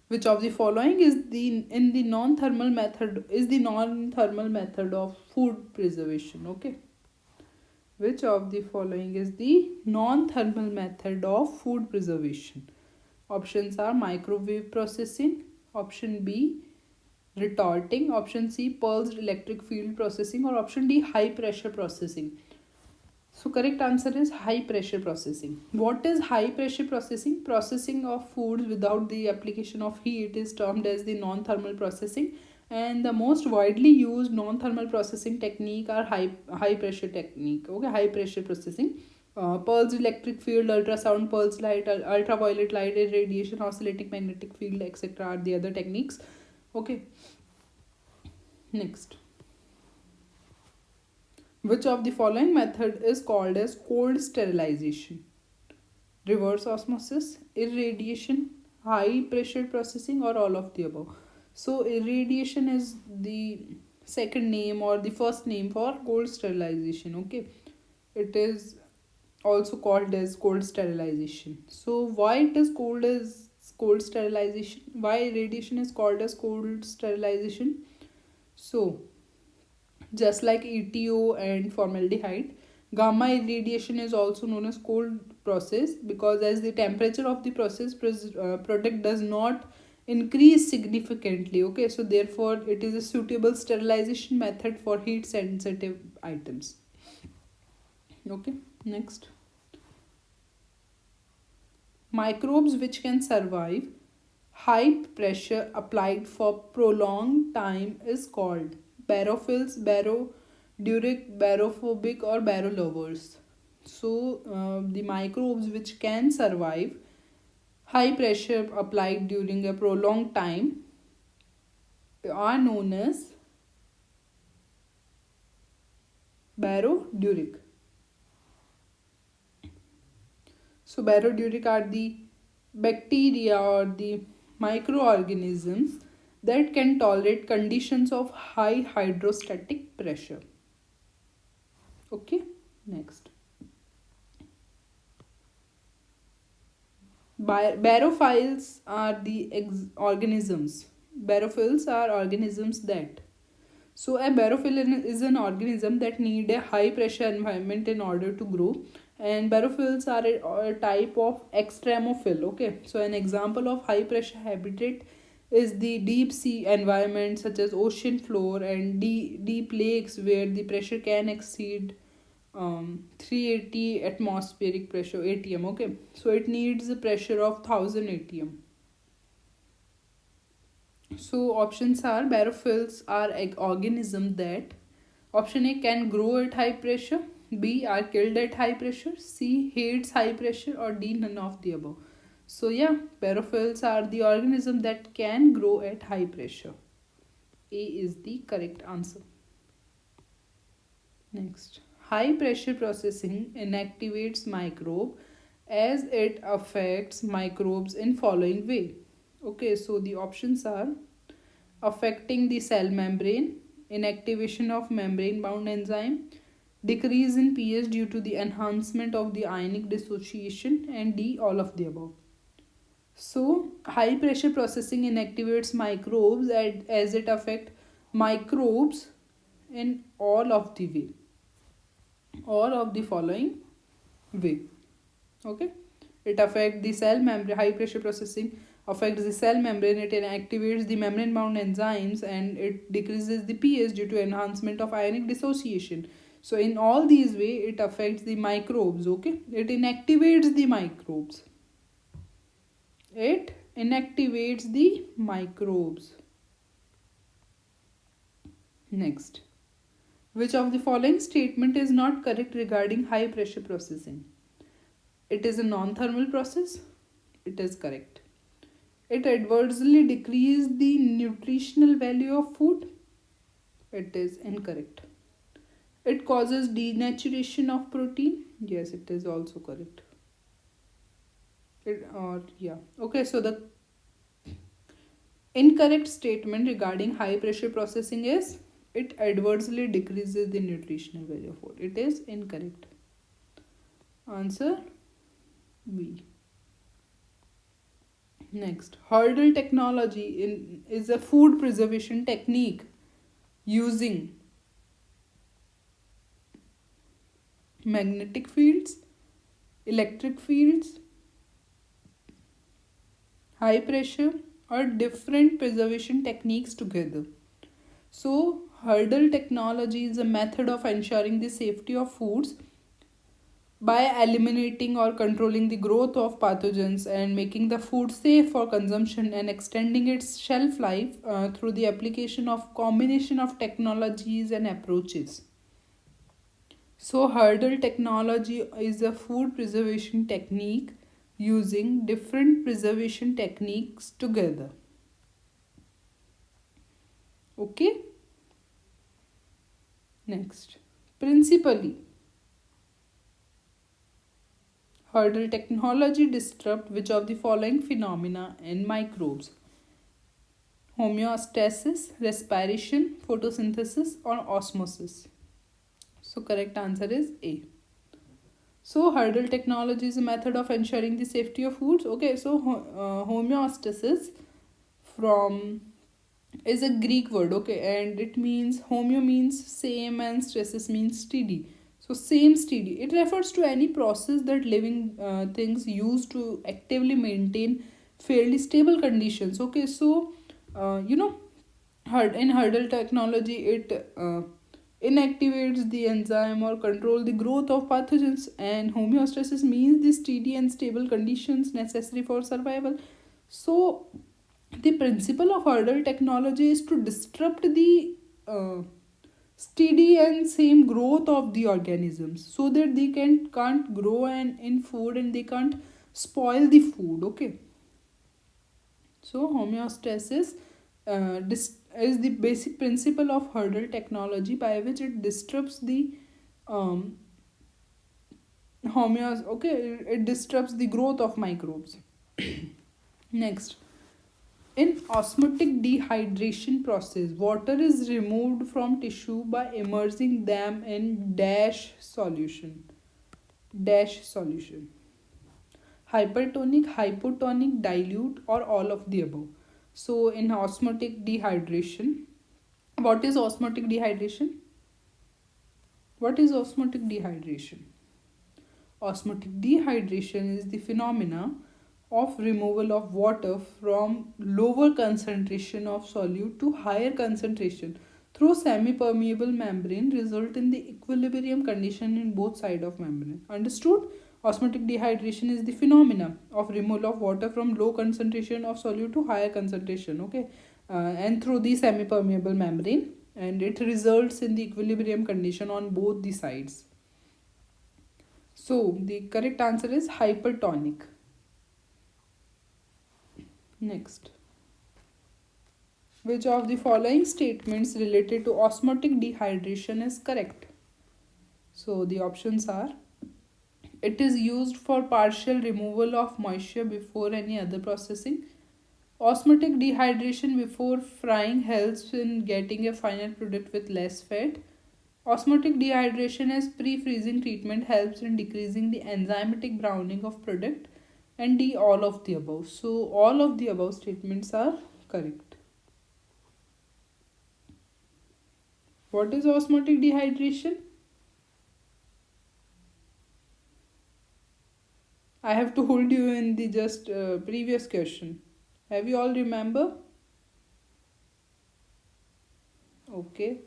which of the following is the non-thermal method of food preservation? Okay, which of the following is the non-thermal method of food preservation? Options are microwave processing, option B retorting, option C pulsed electric field processing, or option D high pressure processing. So correct answer is high pressure processing. What is high pressure processing? Processing of foods without the application of heat is termed as the non-thermal processing, and the most widely used non-thermal processing technique are high pressure technique. Okay, high pressure processing. Pulsed electric field, ultrasound, pulse light, ultraviolet light, radiation, oscillating magnetic field, etc. are the other techniques. Okay. Next, which of the following method is called as cold sterilization? Reverse osmosis, irradiation, high pressure processing, or all of the above? So irradiation is the second name or the first name for cold sterilization. Okay, it is also called as cold sterilization. So why it is called as cold sterilization? Why irradiation is called as cold sterilization? So just like ETO and formaldehyde, gamma irradiation is also known as cold process, because as the temperature of the process product does not increase significantly. Okay, so therefore it is a suitable sterilization method for heat sensitive items. Okay, next, microbes which can survive high pressure applied for prolonged time is called barophils, baroduric, barophobic, or barolovers. So the microbes which can survive high pressure applied during a prolonged time are known as baroduric. So barodutic are the bacteria or the microorganisms that can tolerate conditions of high hydrostatic pressure. Okay, next. Barophiles are the organisms. Barophils are organisms that. So a barophil is an organism that need a high pressure environment in order to grow. And barophils are a type of extremophil. Okay, so an example of high pressure habitat is the deep sea environment such as ocean floor and deep lakes where the pressure can exceed 380 atmospheric pressure atm. Okay, so it needs a pressure of 1000 atm. So options are barophils are organisms that option A can grow at high pressure, B are killed at high pressure, C hates high pressure, or D none of the above. So yeah, barophils are the organism that can grow at high pressure. A is the correct answer. Next, high pressure processing inactivates microbe as it affects microbes in following way. Okay, so the options are affecting the cell membrane, inactivation of membrane bound enzyme, decrease in pH due to the enhancement of the ionic dissociation, and D all of the above. So, high pressure processing inactivates microbes as it affects microbes in all of the way, all of the following way. Okay, it affects the cell membrane. High pressure processing affects the cell membrane. It activates the membrane bound enzymes and it decreases the pH due to enhancement of ionic dissociation. So in all these way it affects the microbes. Okay, it inactivates the microbes. It inactivates the microbes. Next, which of the following statement is not correct regarding high pressure processing? It is a non-thermal process. It is correct. It adversely decreases the nutritional value of food. It is incorrect. It causes denaturation of protein. Yes, it is also correct. Okay, so the incorrect statement regarding high pressure processing is it adversely decreases the nutritional value of food. It is incorrect. Answer B. Next, hurdle technology is a food preservation technique using magnetic fields, electric fields, high pressure, or different preservation techniques together. So, hurdle technology is a method of ensuring the safety of foods by eliminating or controlling the growth of pathogens and making the food safe for consumption and extending its shelf life through the application of combination of technologies and approaches. So hurdle technology is a food preservation technique using different preservation techniques together. Okay, next, principally hurdle technology disrupt which of the following phenomena in microbes? Homeostasis, respiration, photosynthesis, or osmosis? So correct answer is A. So hurdle technology is a method of ensuring the safety of foods. Okay, so homeostasis from is a Greek word. Okay, and it means homeo means same and stasis means steady. So same steady. It refers to any process that living things use to actively maintain fairly stable conditions. Okay, so in hurdle technology it inactivates the enzyme or control the growth of pathogens, and homeostasis means the steady and stable conditions necessary for survival. So the principle of hurdle technology is to disrupt the steady and same growth of the organisms so that they can't grow and in food and they can't spoil the food. Okay, so homeostasis is the basic principle of hurdle technology by which it disrupts the um, Okay, it disrupts the growth of microbes. Next, in osmotic dehydration process, water is removed from tissue by immersing them in dash solution, hypertonic, hypotonic, dilute, or all of the above. So in osmotic dehydration, what is osmotic dehydration? What is osmotic dehydration? Osmotic dehydration is the phenomena of removal of water from lower concentration of solute to higher concentration through semi-permeable membrane result in the equilibrium condition in both sides of membrane. Understood? Osmotic dehydration is the phenomena of removal of water from low concentration of solute to higher concentration, okay, and through the semi-permeable membrane, and it results in the equilibrium condition on both the sides. So the correct answer is hypertonic. Next, which of the following statements related to osmotic dehydration is correct? So the options are: it is used for partial removal of moisture before any other processing. Osmotic dehydration before frying helps in getting a final product with less fat. Osmotic dehydration as pre-freezing treatment helps in decreasing the enzymatic browning of product. And D, all of the above. So all of the above statements are correct. What is osmotic dehydration? I have told you in the just previous question. Have you all remember? Okay.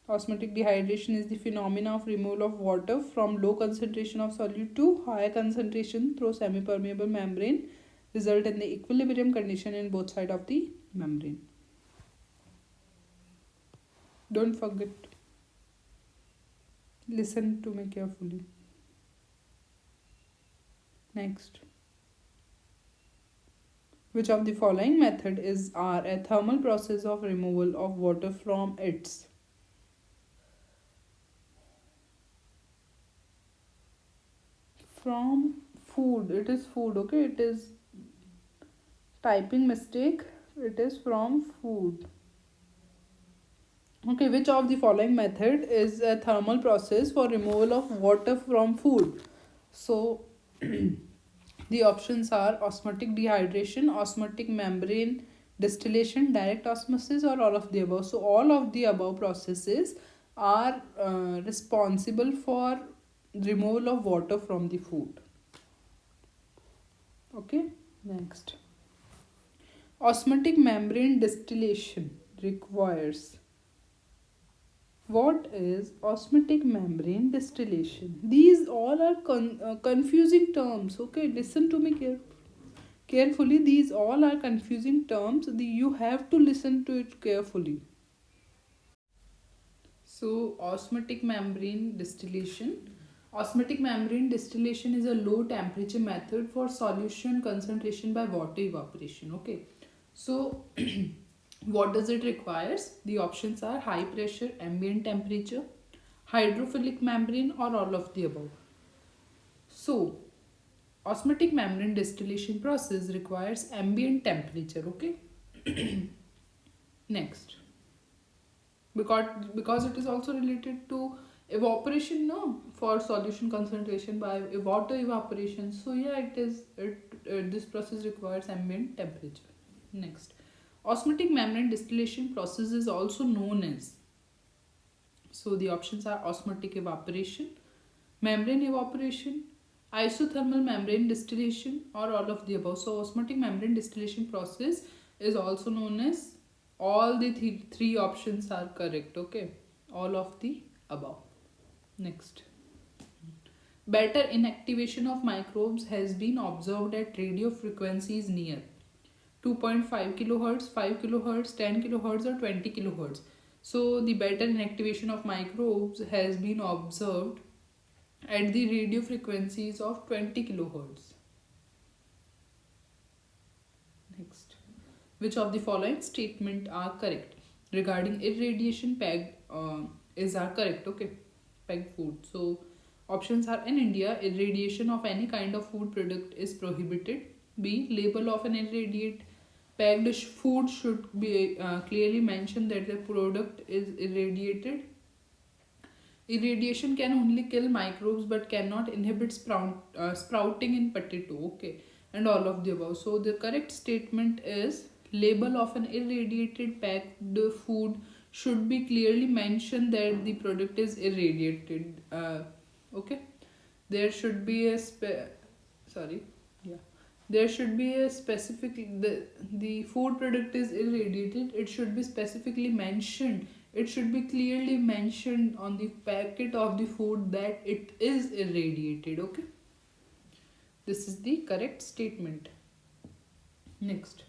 Osmotic dehydration is the phenomena of removal of water from low concentration of solute to higher concentration through semi-permeable membrane, result in the equilibrium condition in both sides of the membrane. Don't forget. Listen to me carefully. Next. Which of the following method is a thermal process of removal of water from its? From food. It is food, okay? It is typing mistake. It is from food. Okay, which of the following method is a thermal process for removal of water from food? So the options are osmotic dehydration, osmotic membrane distillation, direct osmosis, or all of the above. So all of the above processes are responsible for removal of water from the food. Okay, next. Osmotic membrane distillation requires. What is osmotic membrane distillation? These all are confusing terms. Okay, listen to me carefully. These all are confusing terms. You have to listen to it carefully. So, osmotic membrane distillation. Osmotic membrane distillation is a low temperature method for solution concentration by water evaporation. Okay, so what does it requires? The options are high pressure, ambient temperature, hydrophilic membrane, or all of the above. So, osmotic membrane distillation process requires ambient temperature. Okay. Next, because it is also related to evaporation, no, for solution concentration by water evaporation. So yeah, this process requires ambient temperature. Next, osmotic membrane distillation process is also known as. So the options are osmotic evaporation, membrane evaporation, isothermal membrane distillation, or all of the above. So osmotic membrane distillation process is also known as. All the three options are correct. Okay, all of the above. Next, better inactivation of microbes has been observed at radio frequencies near 2.5 kilohertz, 5 kilohertz, 10 kilohertz, or 20 kilohertz. So the better inactivation of microbes has been observed at the radio frequencies of 20 kilohertz. Next, which of the following statement are correct regarding irradiation pegged is are correct? Okay, pegged food. So Options are: in India, irradiation of any kind of food product is prohibited. B. Label of an irradiate packed food should be clearly mentioned that the product is irradiated. Irradiation can only kill microbes but cannot inhibit sprouting in potato. Okay, and all of the above. So the correct statement is: label of an irradiated packed food should be clearly mentioned that the product is irradiated. Okay, there should be a sorry, yeah, there should be a specific the food product is irradiated. It should be specifically mentioned, it should be clearly mentioned on the packet of the food that it is irradiated. Okay, this is the correct statement. Next,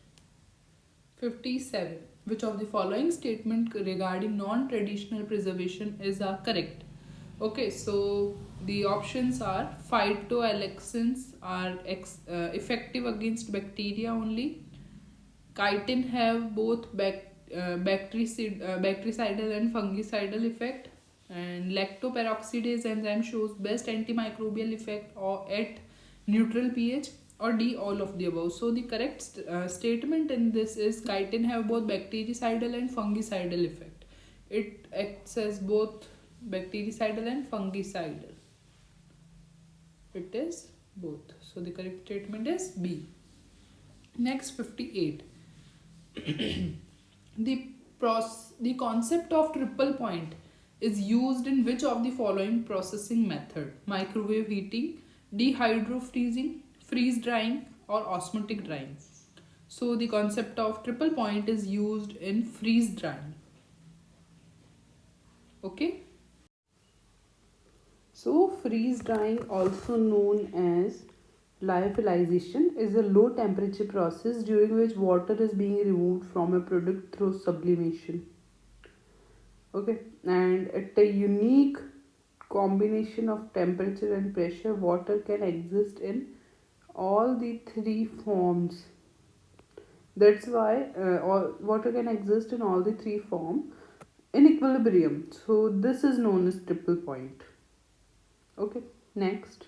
57. Which of the following statement regarding non-traditional preservation is correct? Okay, so the options are: phytoalexins are effective against bacteria only. Chitin have both bactericidal and fungicidal effect. And lactoperoxidase enzyme shows best antimicrobial effect or at neutral pH. Or D, all of the above. So the correct statement in this is: chitin have both bactericidal and fungicidal effect. It acts as both bactericidal and fungicidal. It is both. So the correct statement is B. Next, 58. The concept of triple point is used in which of the following processing method? Microwave heating, dehydrofreezing, freeze drying, or osmotic drying. So the concept of triple point is used in freeze drying. Okay. So freeze drying, also known as lyophilization, is a low temperature process during which water is being removed from a product through sublimation. Okay, and at a unique combination of temperature and pressure, water can exist in all the three forms. That's why all water can exist in all the three forms in equilibrium. So this is known as triple point. Okay, next.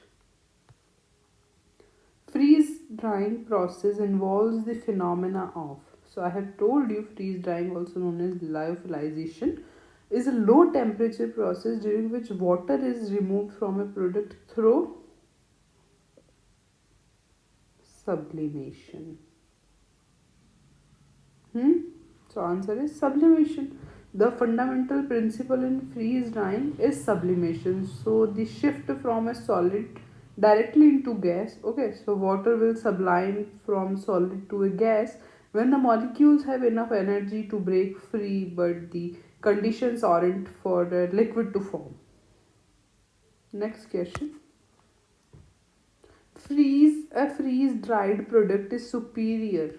Freeze drying process involves the phenomena of. So I have told you freeze drying, also known as lyophilization, is a low temperature process during which water is removed from a product through sublimation. So answer is sublimation. The fundamental principle in freeze drying is sublimation. So the shift from a solid directly into gas. Okay, so water will sublime from solid to a gas when the molecules have enough energy to break free, but the conditions aren't for the liquid to form. Next question. A freeze dried product is superior.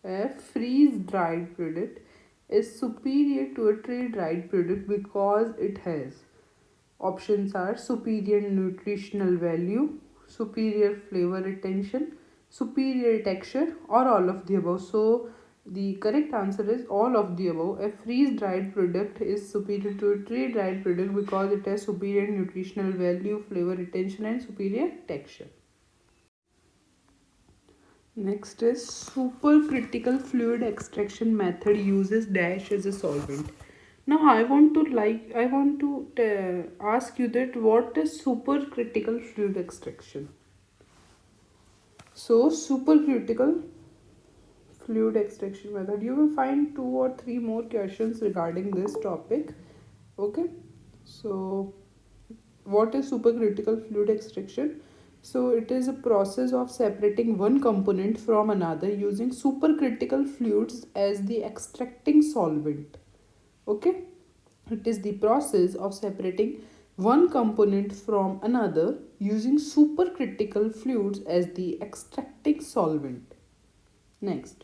A freeze dried product is superior to a tray dried product because it has: options are superior nutritional value, superior flavor retention, superior texture, or all of the above. So the correct answer is all of the above. A freeze dried product is superior to a tray dried product because it has superior nutritional value, flavor retention, and superior texture. Next is supercritical fluid extraction method uses dash as a solvent. Now I want to ask you that what is supercritical fluid extraction? So supercritical fluid extraction method, you will find 2 or 3 more questions regarding this topic. Okay, so what is supercritical fluid extraction? So it is a process of separating one component from another using supercritical fluids as the extracting solvent. Okay, it is the process of separating one component from another using supercritical fluids as the extracting solvent. Next.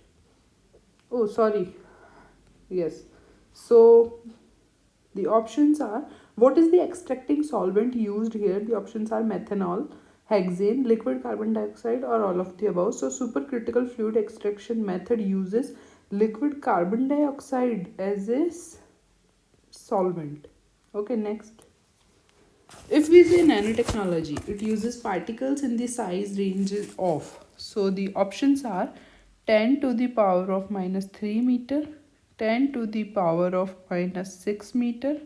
Oh, sorry. Yes. So the options are: what is the extracting solvent used here? The options are methanol, hexane, liquid carbon dioxide, or all of the above. So supercritical fluid extraction method uses liquid carbon dioxide as a solvent. Okay, next. If we say nanotechnology, it uses particles in the size ranges of. So the options are 10 to the power of minus 3 meter, 10 to the power of minus 6 meter,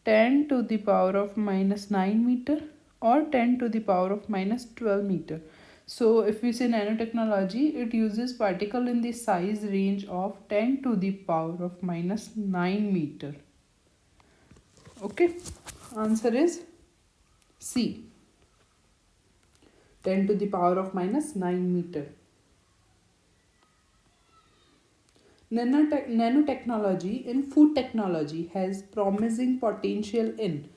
10 to the power of minus 9 meter, or 10 to the power of minus 12 meter. So if we say nanotechnology, it uses particle in the size range of 10 to the power of minus 9 meter. Okay, answer is C, 10 to the power of minus 9 meter. Nanotechnology in food technology has promising potential in.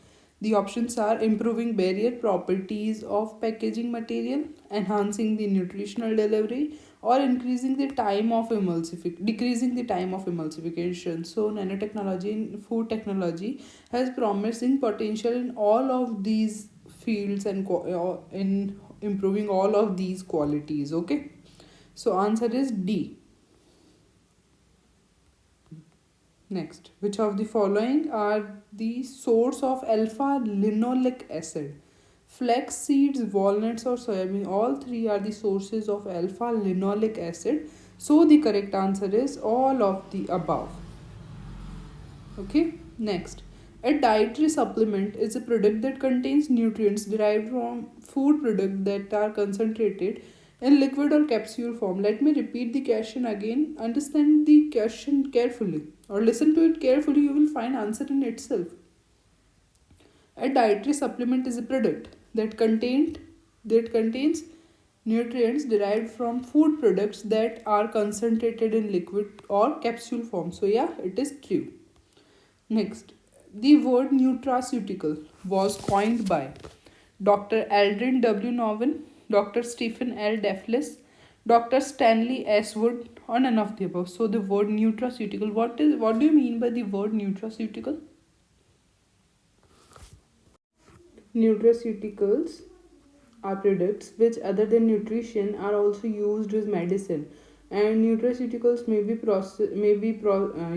The options are improving barrier properties of packaging material, enhancing the nutritional delivery, or increasing the time of decreasing the time of emulsification. So nanotechnology in food technology has promising potential in all of these fields and in improving all of these qualities. Okay, so answer is D. Next, which of the following are the source of alpha linoleic acid? Flax seeds, walnuts, or soybean, all three are the sources of alpha linoleic acid. So the correct answer is all of the above. Okay, next. A dietary supplement is a product that contains nutrients derived from food products that are concentrated in liquid or capsule form. Let me repeat the question again. Understand the question carefully or listen to it carefully. You will find answer in itself. A dietary supplement is a product that contains nutrients derived from food products that are concentrated in liquid or capsule form. So yeah, it is true. Next, the word nutraceutical was coined by Dr. Aldrin W. Norman, Dr. Stephen L. Deflis, Dr. Stanley S. Wood, or none of the above. So the word nutraceutical, what do you mean by the word nutraceutical? Nutraceuticals are products which other than nutrition are also used as medicine, and nutraceuticals may be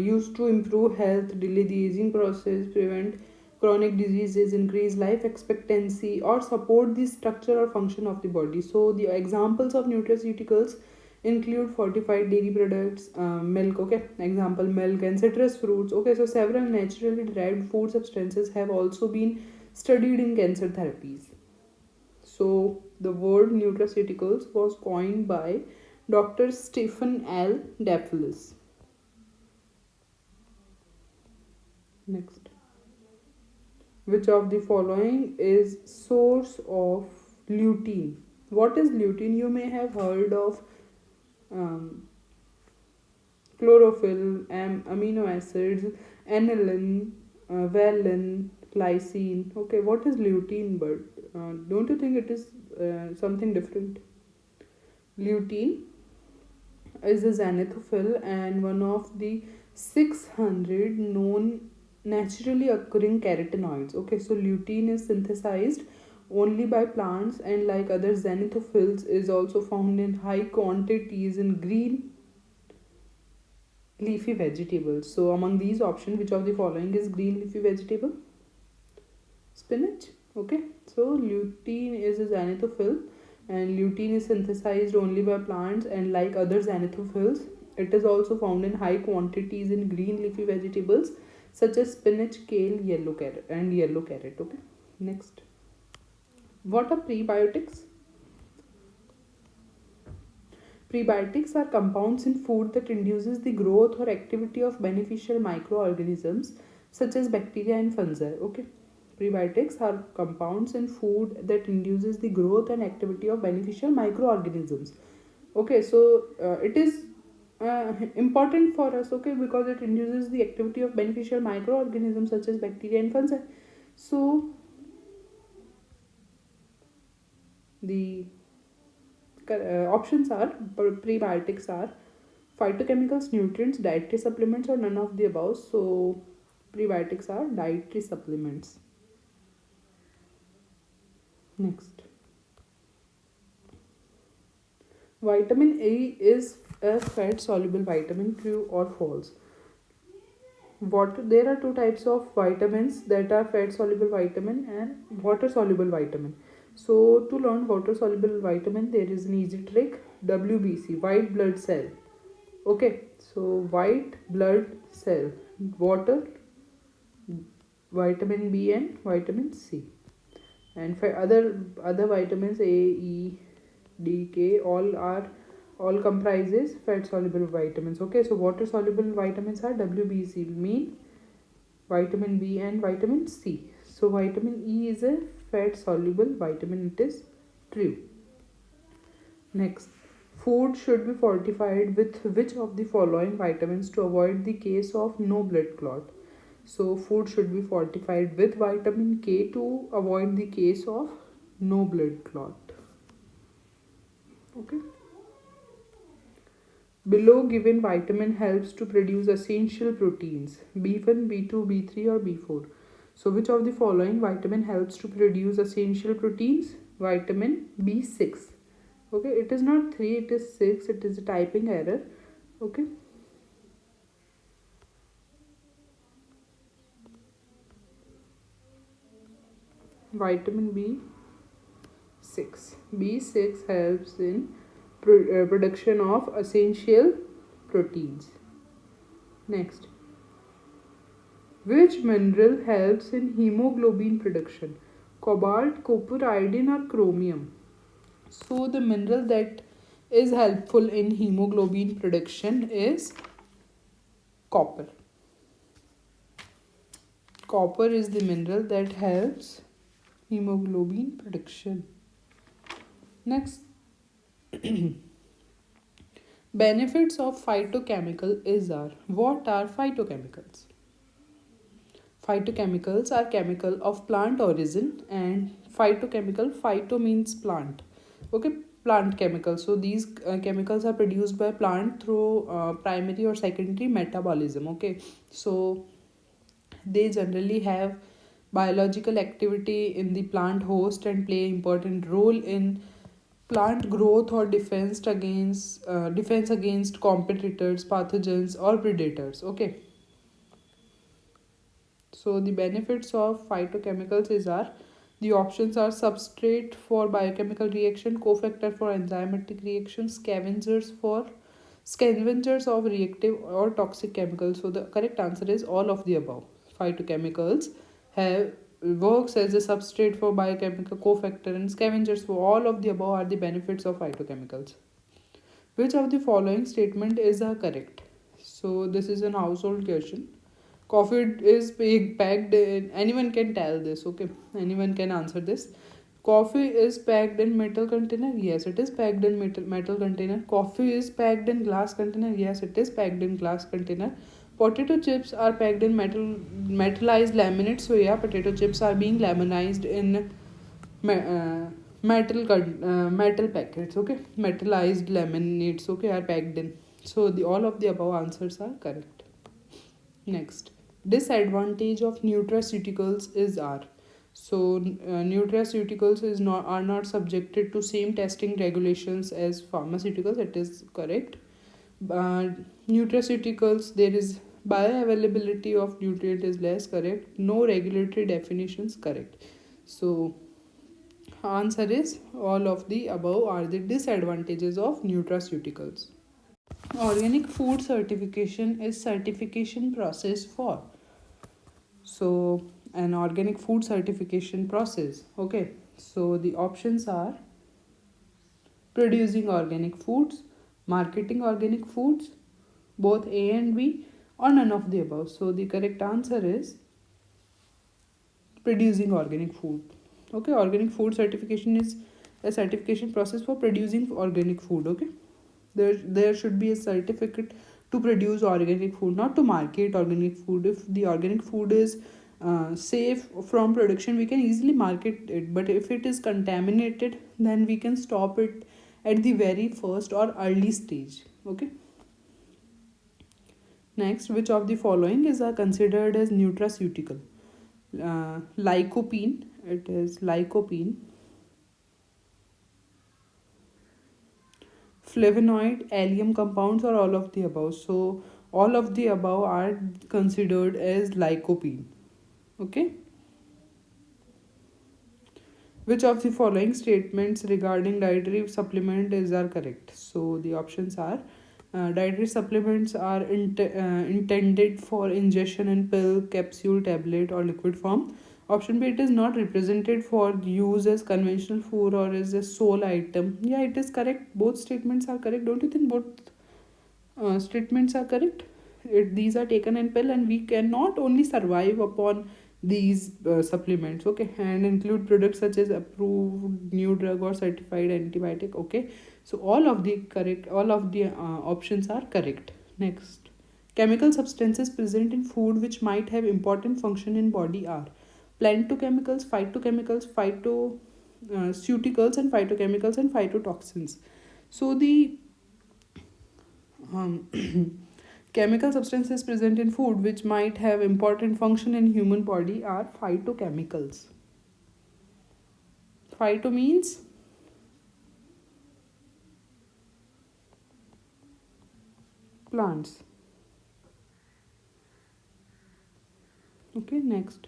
used to improve health, delay the aging process, prevent chronic diseases, increase life expectancy, or support the structure or function of the body. So the examples of nutraceuticals include fortified dairy products, milk, okay, example milk, and citrus fruits. Okay, so several naturally derived food substances have also been studied in cancer therapies. So, the word nutraceuticals was coined by Dr. Stephen L. Deflis. Next, which of the following is source of lutein? What is lutein? You may have heard of um, chlorophyll, amino acids, aniline, valine, glycine. Okay, what is lutein? But don't you think it is something different? Lutein is a xanthophil and one of the 600 known naturally occurring carotenoids. Okay, so lutein is synthesized only by plants and like other xanthophylls is also found in high quantities in green leafy vegetables. So among these options, which of the following is green leafy vegetable? Spinach. Okay, so lutein is a xanthophyll and lutein is synthesized only by plants and like other xanthophylls it is also found in high quantities in green leafy vegetables such as spinach, kale, yellow carrot. Okay, next, what are prebiotics? Prebiotics are compounds in food that induces the growth or activity of beneficial microorganisms such as bacteria and fungi. Okay, prebiotics are compounds in food that induces the growth and activity of beneficial microorganisms. Okay, so it is important for us, okay, because it induces the activity of beneficial microorganisms such as bacteria and fungi. So the options are prebiotics are phytochemicals, nutrients, dietary supplements, or none of the above. So prebiotics are dietary supplements. Next, vitamin A is a fat soluble vitamin. True or false? water, there are two types of vitamins, that are fat soluble vitamin and water soluble vitamin. So to learn water soluble vitamin, there is an easy trick. WBC, white blood cell. Okay, so white blood cell, water, vitamin B and vitamin C, and for other vitamins A, E, D, K, all comprises fat soluble vitamins. Okay, so water soluble vitamins are WBC, mean vitamin B and vitamin C. So vitamin E is a fat soluble vitamin, it is true. Next, food should be fortified with which of the following vitamins to avoid the case of no blood clot? So food should be fortified with vitamin K to avoid the case of no blood clot. Okay. Below given vitamin helps to produce essential proteins B1, B2, B3 or B4. So which of the following vitamin helps to produce essential proteins? Vitamin B6. Okay, it is not 3, it is 6, it is a typing error. Okay. Vitamin B6. B6 helps in production of essential proteins. Next, which mineral helps in hemoglobin production? Cobalt, copper, iodine or chromium? So the mineral that is helpful in hemoglobin production is copper. Copper is the mineral that helps hemoglobin production. Next, benefits of phytochemical is are. What are phytochemicals? Phytochemicals are chemical of plant origin, and phytochemical, phyto means plant. Okay, plant chemicals. So these chemicals are produced by plant through primary or secondary metabolism. Okay, so they generally have biological activity in the plant host and play an important role in plant growth or defense against competitors, pathogens or predators. Okay, so the benefits of phytochemicals is are, the options are substrate for biochemical reaction, cofactor for enzymatic reaction, scavengers of reactive or toxic chemicals. So the correct answer is all of the above. Phytochemicals have works as a substrate for biochemical, cofactor and scavengers. For all of the above are the benefits of phytochemicals. Which of the following statement is correct? So this is an household question. Coffee is packed in, anyone can tell this, okay? Anyone can answer this. Coffee is packed in metal container. Yes, it is packed in metal container. Coffee is packed in glass container. Yes, it is packed in glass container. Potato chips are packed in metallized laminates. So yeah, potato chips are being laminized in metal packets. Okay, metallized laminates. Okay, are packed in. So the all of the above answers are correct. Next, disadvantage of nutraceuticals is are. So nutraceuticals is not are not subjected to same testing regulations as pharmaceuticals. It is correct. uh, Nutraceuticals, there is bioavailability of nutrient is less, correct. No regulatory definitions, correct. So answer is all of the above are the disadvantages of nutraceuticals. Organic food certification is certification process for. So an organic food certification process. Okay, so the options are producing organic foods, marketing organic foods, both A and B, or none of the above. So the correct answer is producing organic food. Okay, organic food certification is a certification process for producing organic food. Okay, there should be a certificate to produce organic food, not to market organic food. If the organic food is safe from production, we can easily market it, but if it is contaminated, then we can stop it at the very first or early stage. Okay, next, which of the following is considered as nutraceutical? Lycopene, it is lycopene, flavonoid, allium compounds, or all of the above. So All of the above are considered as lycopene. Okay. Which of the following statements regarding dietary supplement is are correct? So the options are dietary supplements are intended for ingestion in pill, capsule, tablet, or liquid form. Option B, it is not represented for use as conventional food or as a sole item. Yeah, it is correct. Both statements are correct. Don't you think both statements are correct? These are taken in pill, and we cannot only survive upon these supplements, okay, and include products such as approved new drug or certified antibiotic, okay. So all of the options are correct. Next, chemical substances present in food which might have important function in body are plantochemicals, phytochemicals, phytoceuticals, and phytochemicals and phytotoxins. So the um, chemical substances present in food which might have important function in human body are phytochemicals. Phyto means plants. Okay, next.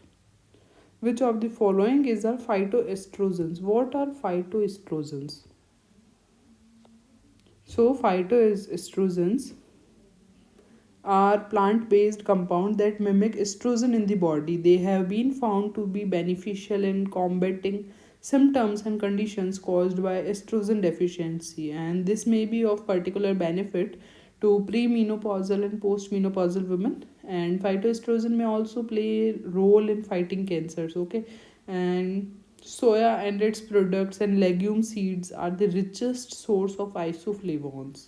Which of the following is our phytoestrogens? What are phytoestrogens? So phytoestrogens are plant-based compounds that mimic estrogen in the body. They have been found to be beneficial in combating symptoms and conditions caused by estrogen deficiency, and this may be of particular benefit to premenopausal and postmenopausal women. And phytoestrogen may also play a role in fighting cancers. Okay, and soya and its products and legume seeds are the richest source of isoflavones.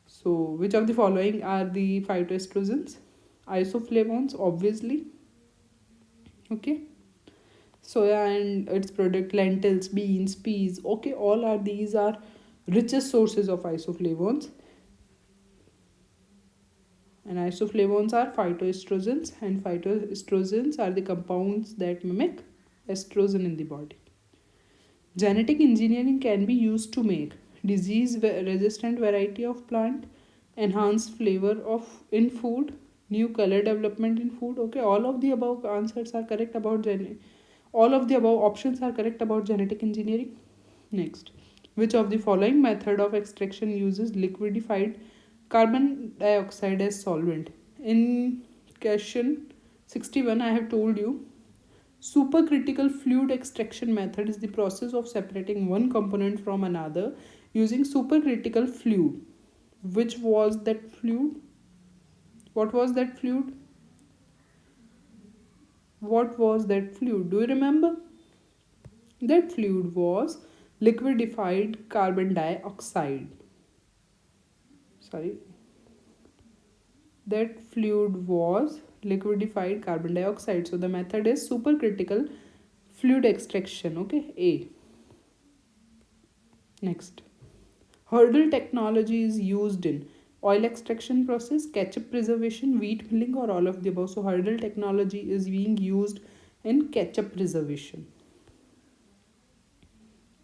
So, which of the following are the phytoestrogens? Isoflavones, obviously. Okay. Soya and its product, lentils, beans, peas. Okay, all are these are richest sources of isoflavones. And isoflavones are phytoestrogens, and phytoestrogens are the compounds that mimic estrogen in the body. Genetic engineering can be used to make disease resistant variety of plant, enhanced flavor of in food, new color development in food. Okay, all of the above answers are correct about all of the above options are correct about genetic engineering. Next, which of the following method of extraction uses liquidified carbon dioxide as solvent? In question 61, I have told you supercritical fluid extraction method is the process of separating one component from another using supercritical fluid. Which was that fluid? What was that fluid? What was that fluid? Do you remember? That fluid was liquidified carbon dioxide. Sorry. That fluid was liquidified carbon dioxide. So the method is supercritical fluid extraction. Okay, A. Next. Hurdle technology is used in oil extraction process, ketchup preservation, wheat milling, or all of the above. So hurdle technology is being used in ketchup preservation.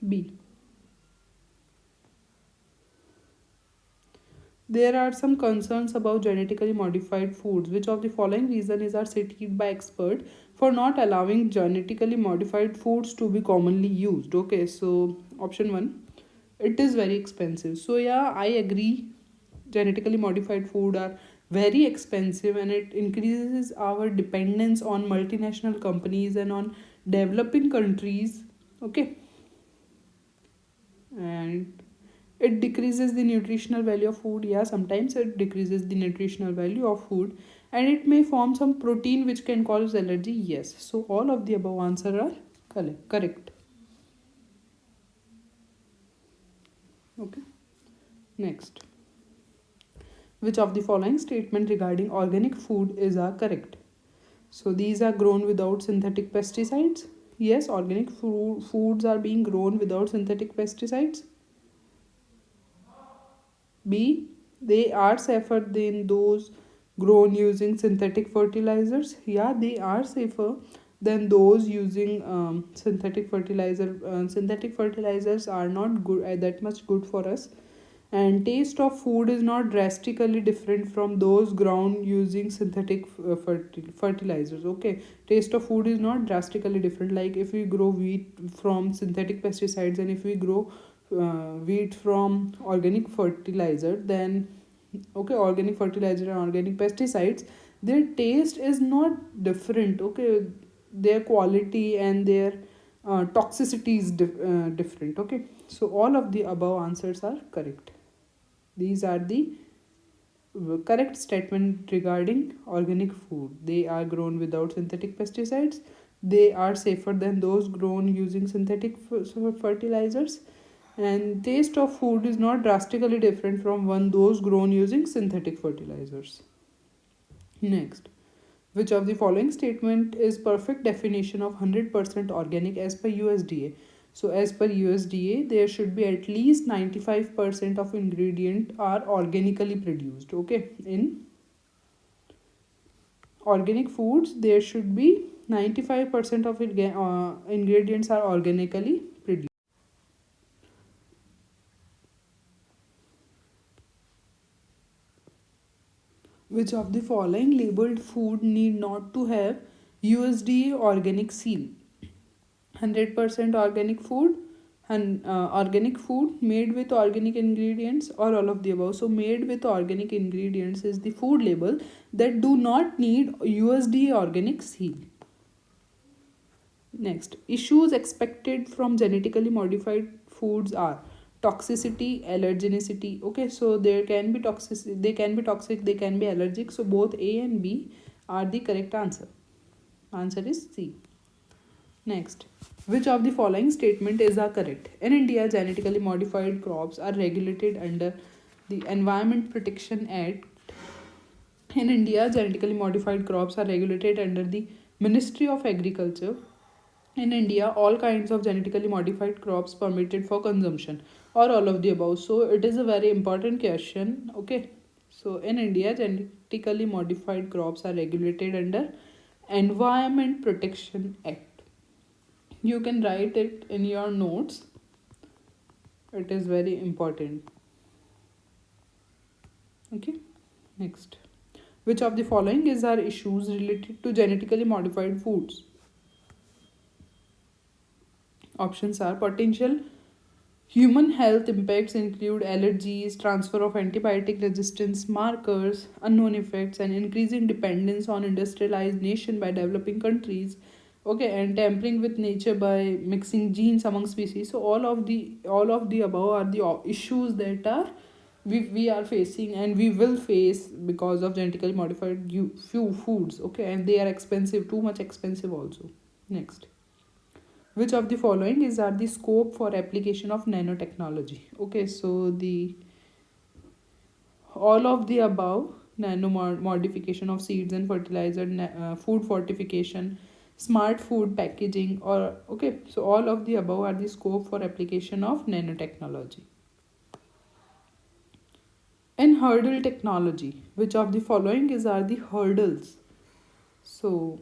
B. There are some concerns about genetically modified foods. Which of the following reasons are cited by expert for not allowing genetically modified foods to be commonly used? Okay, so option 1, it is very expensive. So yeah, I agree, genetically modified food are very expensive, and it increases our dependence on multinational companies and on developing countries. Okay, and it decreases the nutritional value of food. Yeah, sometimes it decreases the nutritional value of food, and it may form some protein which can cause allergy. Yes, so all of the above answer are correct. Okay, next, which of the following statement regarding organic food is correct? So these are grown without synthetic pesticides. Yes, organic foods are being grown without synthetic pesticides. B. They are safer than those grown using synthetic fertilizers. Yeah, they are safer than those using synthetic fertilizer. Synthetic fertilizers are not good that much good for us, and taste of food is not drastically different from those grown using synthetic fertilizers. Okay, taste of food is not drastically different. Like if we grow wheat from synthetic pesticides and if we grow wheat from organic fertilizer, then okay, organic fertilizer and organic pesticides, their taste is not different. Okay, their quality and their toxicity is different. Okay, so all of the above answers are correct. These are the correct statement regarding organic food. They are grown without synthetic pesticides. They are safer than those grown using synthetic fertilizers. And taste of food is not drastically different from one those grown using synthetic fertilizers. Next, which of the following statement is perfect definition of 100% organic as per USDA? So as per USDA, there should be at least 95% of ingredient are organically produced. Okay, in organic foods, there should be 95% of ingredients are organically produced. Which of the following labeled food need not to have USDA organic seal? 100% organic food and organic food made with organic ingredients or all of the above. So made with organic ingredients is the food label that do not need USDA organic seal. Next, issues expected from genetically modified foods are toxicity, allergenicity. Okay, so there can be toxic, they can be toxic, they can be allergic. So both A and B are the correct answer. Answer is C. Next, which of the following statement is correct? In India, genetically modified crops are regulated under the Environment Protection Act. In India, genetically modified crops are regulated under the Ministry of Agriculture. In India, all kinds of genetically modified crops permitted for consumption or all of the above. So it is a very important question. Okay. So in India, genetically modified crops are regulated under Environment Protection Act. You can write it in your notes. It is very important. Okay. Next. Which of the following is our issues related to genetically modified foods? Options are potential human health impacts include allergies, transfer of antibiotic resistance markers, unknown effects, and increasing dependence on industrialized nation by developing countries. Okay, and tampering with nature by mixing genes among species. So all of the above are the issues that are we are facing and we will face because of genetically modified few foods. Okay, and they are expensive, too much expensive also. Next, which of the following is are the scope for application of nanotechnology? Okay, so the all of the above, nano modification of seeds and fertilizer, food fortification, smart food packaging, or okay, so all of the above are the scope for application of nanotechnology. In hurdle technology, which of the following is are the hurdles? So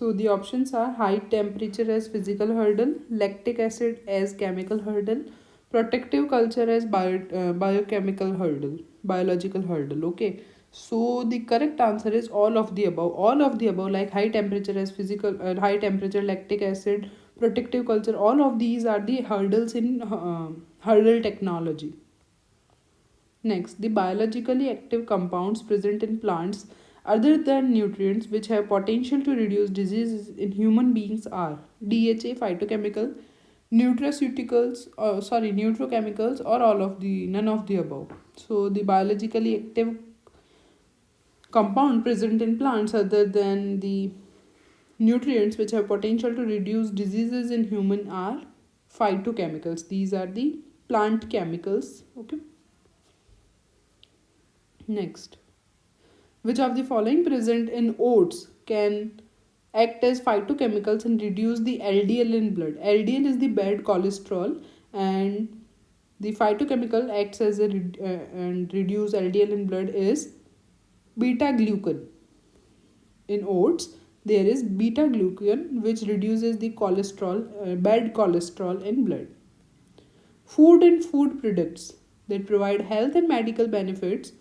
the options are high temperature as physical hurdle, lactic acid as chemical hurdle, protective culture as biochemical hurdle, biological hurdle. Okay. So the correct answer is all of the above. All of the above, like high temperature as physical, high temperature, lactic acid, protective culture. All of these are the hurdles in hurdle technology. Next, the biologically active compounds present in plants other than nutrients which have potential to reduce diseases in human beings are DHA, phytochemical, neutrochemicals, or all of the none of the above. So the biologically active compound present in plants other than the nutrients which have potential to reduce diseases in human are phytochemicals. These are the plant chemicals. Okay. Next, which of the following present in oats can act as phytochemicals and reduce the LDL in blood? LDL is the bad cholesterol, and the phytochemical acts as a and reduce LDL in blood is beta glucan. In oats, there is beta glucan which reduces the cholesterol, bad cholesterol in blood. Food and food products that provide health and medical benefits,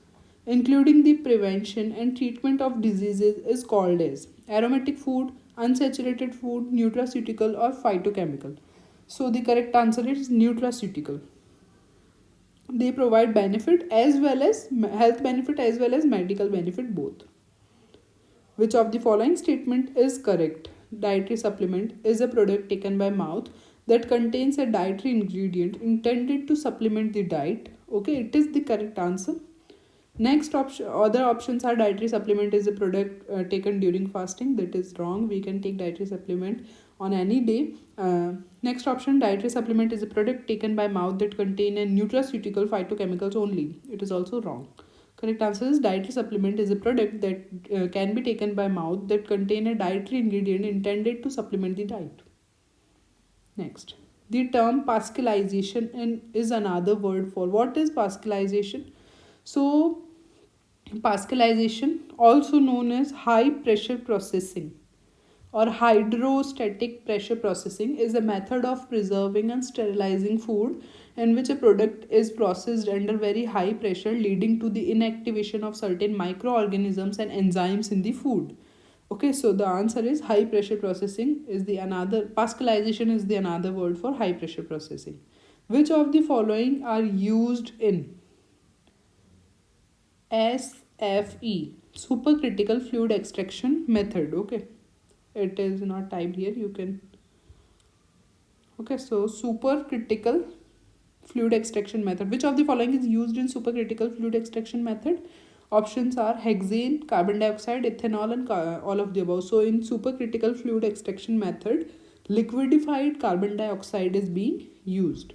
including the prevention and treatment of diseases, is called as aromatic food, unsaturated food, nutraceutical, or phytochemical. So the correct answer is nutraceutical. They provide benefit as well as health benefit as well as medical benefit both. Which of the following statement is correct? Dietary supplement is a product taken by mouth that contains a dietary ingredient intended to supplement the diet. Okay, it is the correct answer. Next option, other options are dietary supplement is a product taken during fasting. That is wrong. We can take dietary supplement on any day. Next option, dietary supplement is a product taken by mouth that contain a nutraceutical phytochemicals only. It is also wrong. Correct answer is dietary supplement is a product that can be taken by mouth that contain a dietary ingredient intended to supplement the diet. Next, the term pascalization is another word for what is pascalization. So, pascalization, also known as high pressure processing or hydrostatic pressure processing, is a method of preserving and sterilizing food in which a product is processed under very high pressure, leading to the inactivation of certain microorganisms and enzymes in the food. Okay, so the answer is high pressure processing is the another pascalization is the another word for high pressure processing. Which of the following are used in SFE, supercritical fluid extraction method? Okay, it is not typed here, you can. Okay, so supercritical fluid extraction method. Which of the following is used in supercritical fluid extraction method? Options are hexane, carbon dioxide, ethanol, and all of the above. So in supercritical fluid extraction method, liquidified carbon dioxide is being used.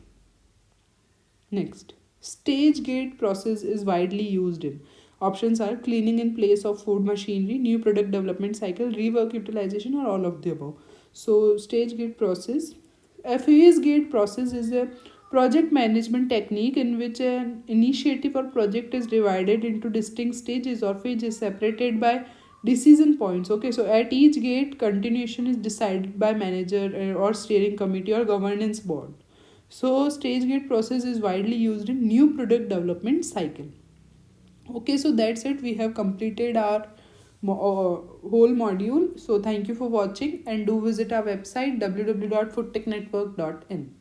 Next, stage gate process is widely used in. Options are cleaning in place of food machinery, new product development cycle, rework utilization, or all of the above. So stage gate process. A phase gate process is a project management technique in which an initiative or project is divided into distinct stages or phases separated by decision points. Okay, so at each gate, continuation is decided by manager or steering committee or governance board. So stage gate process is widely used in new product development cycle. Okay, so that's it. We have completed our whole module. So thank you for watching and do visit our website www.foodtechnetwork.in.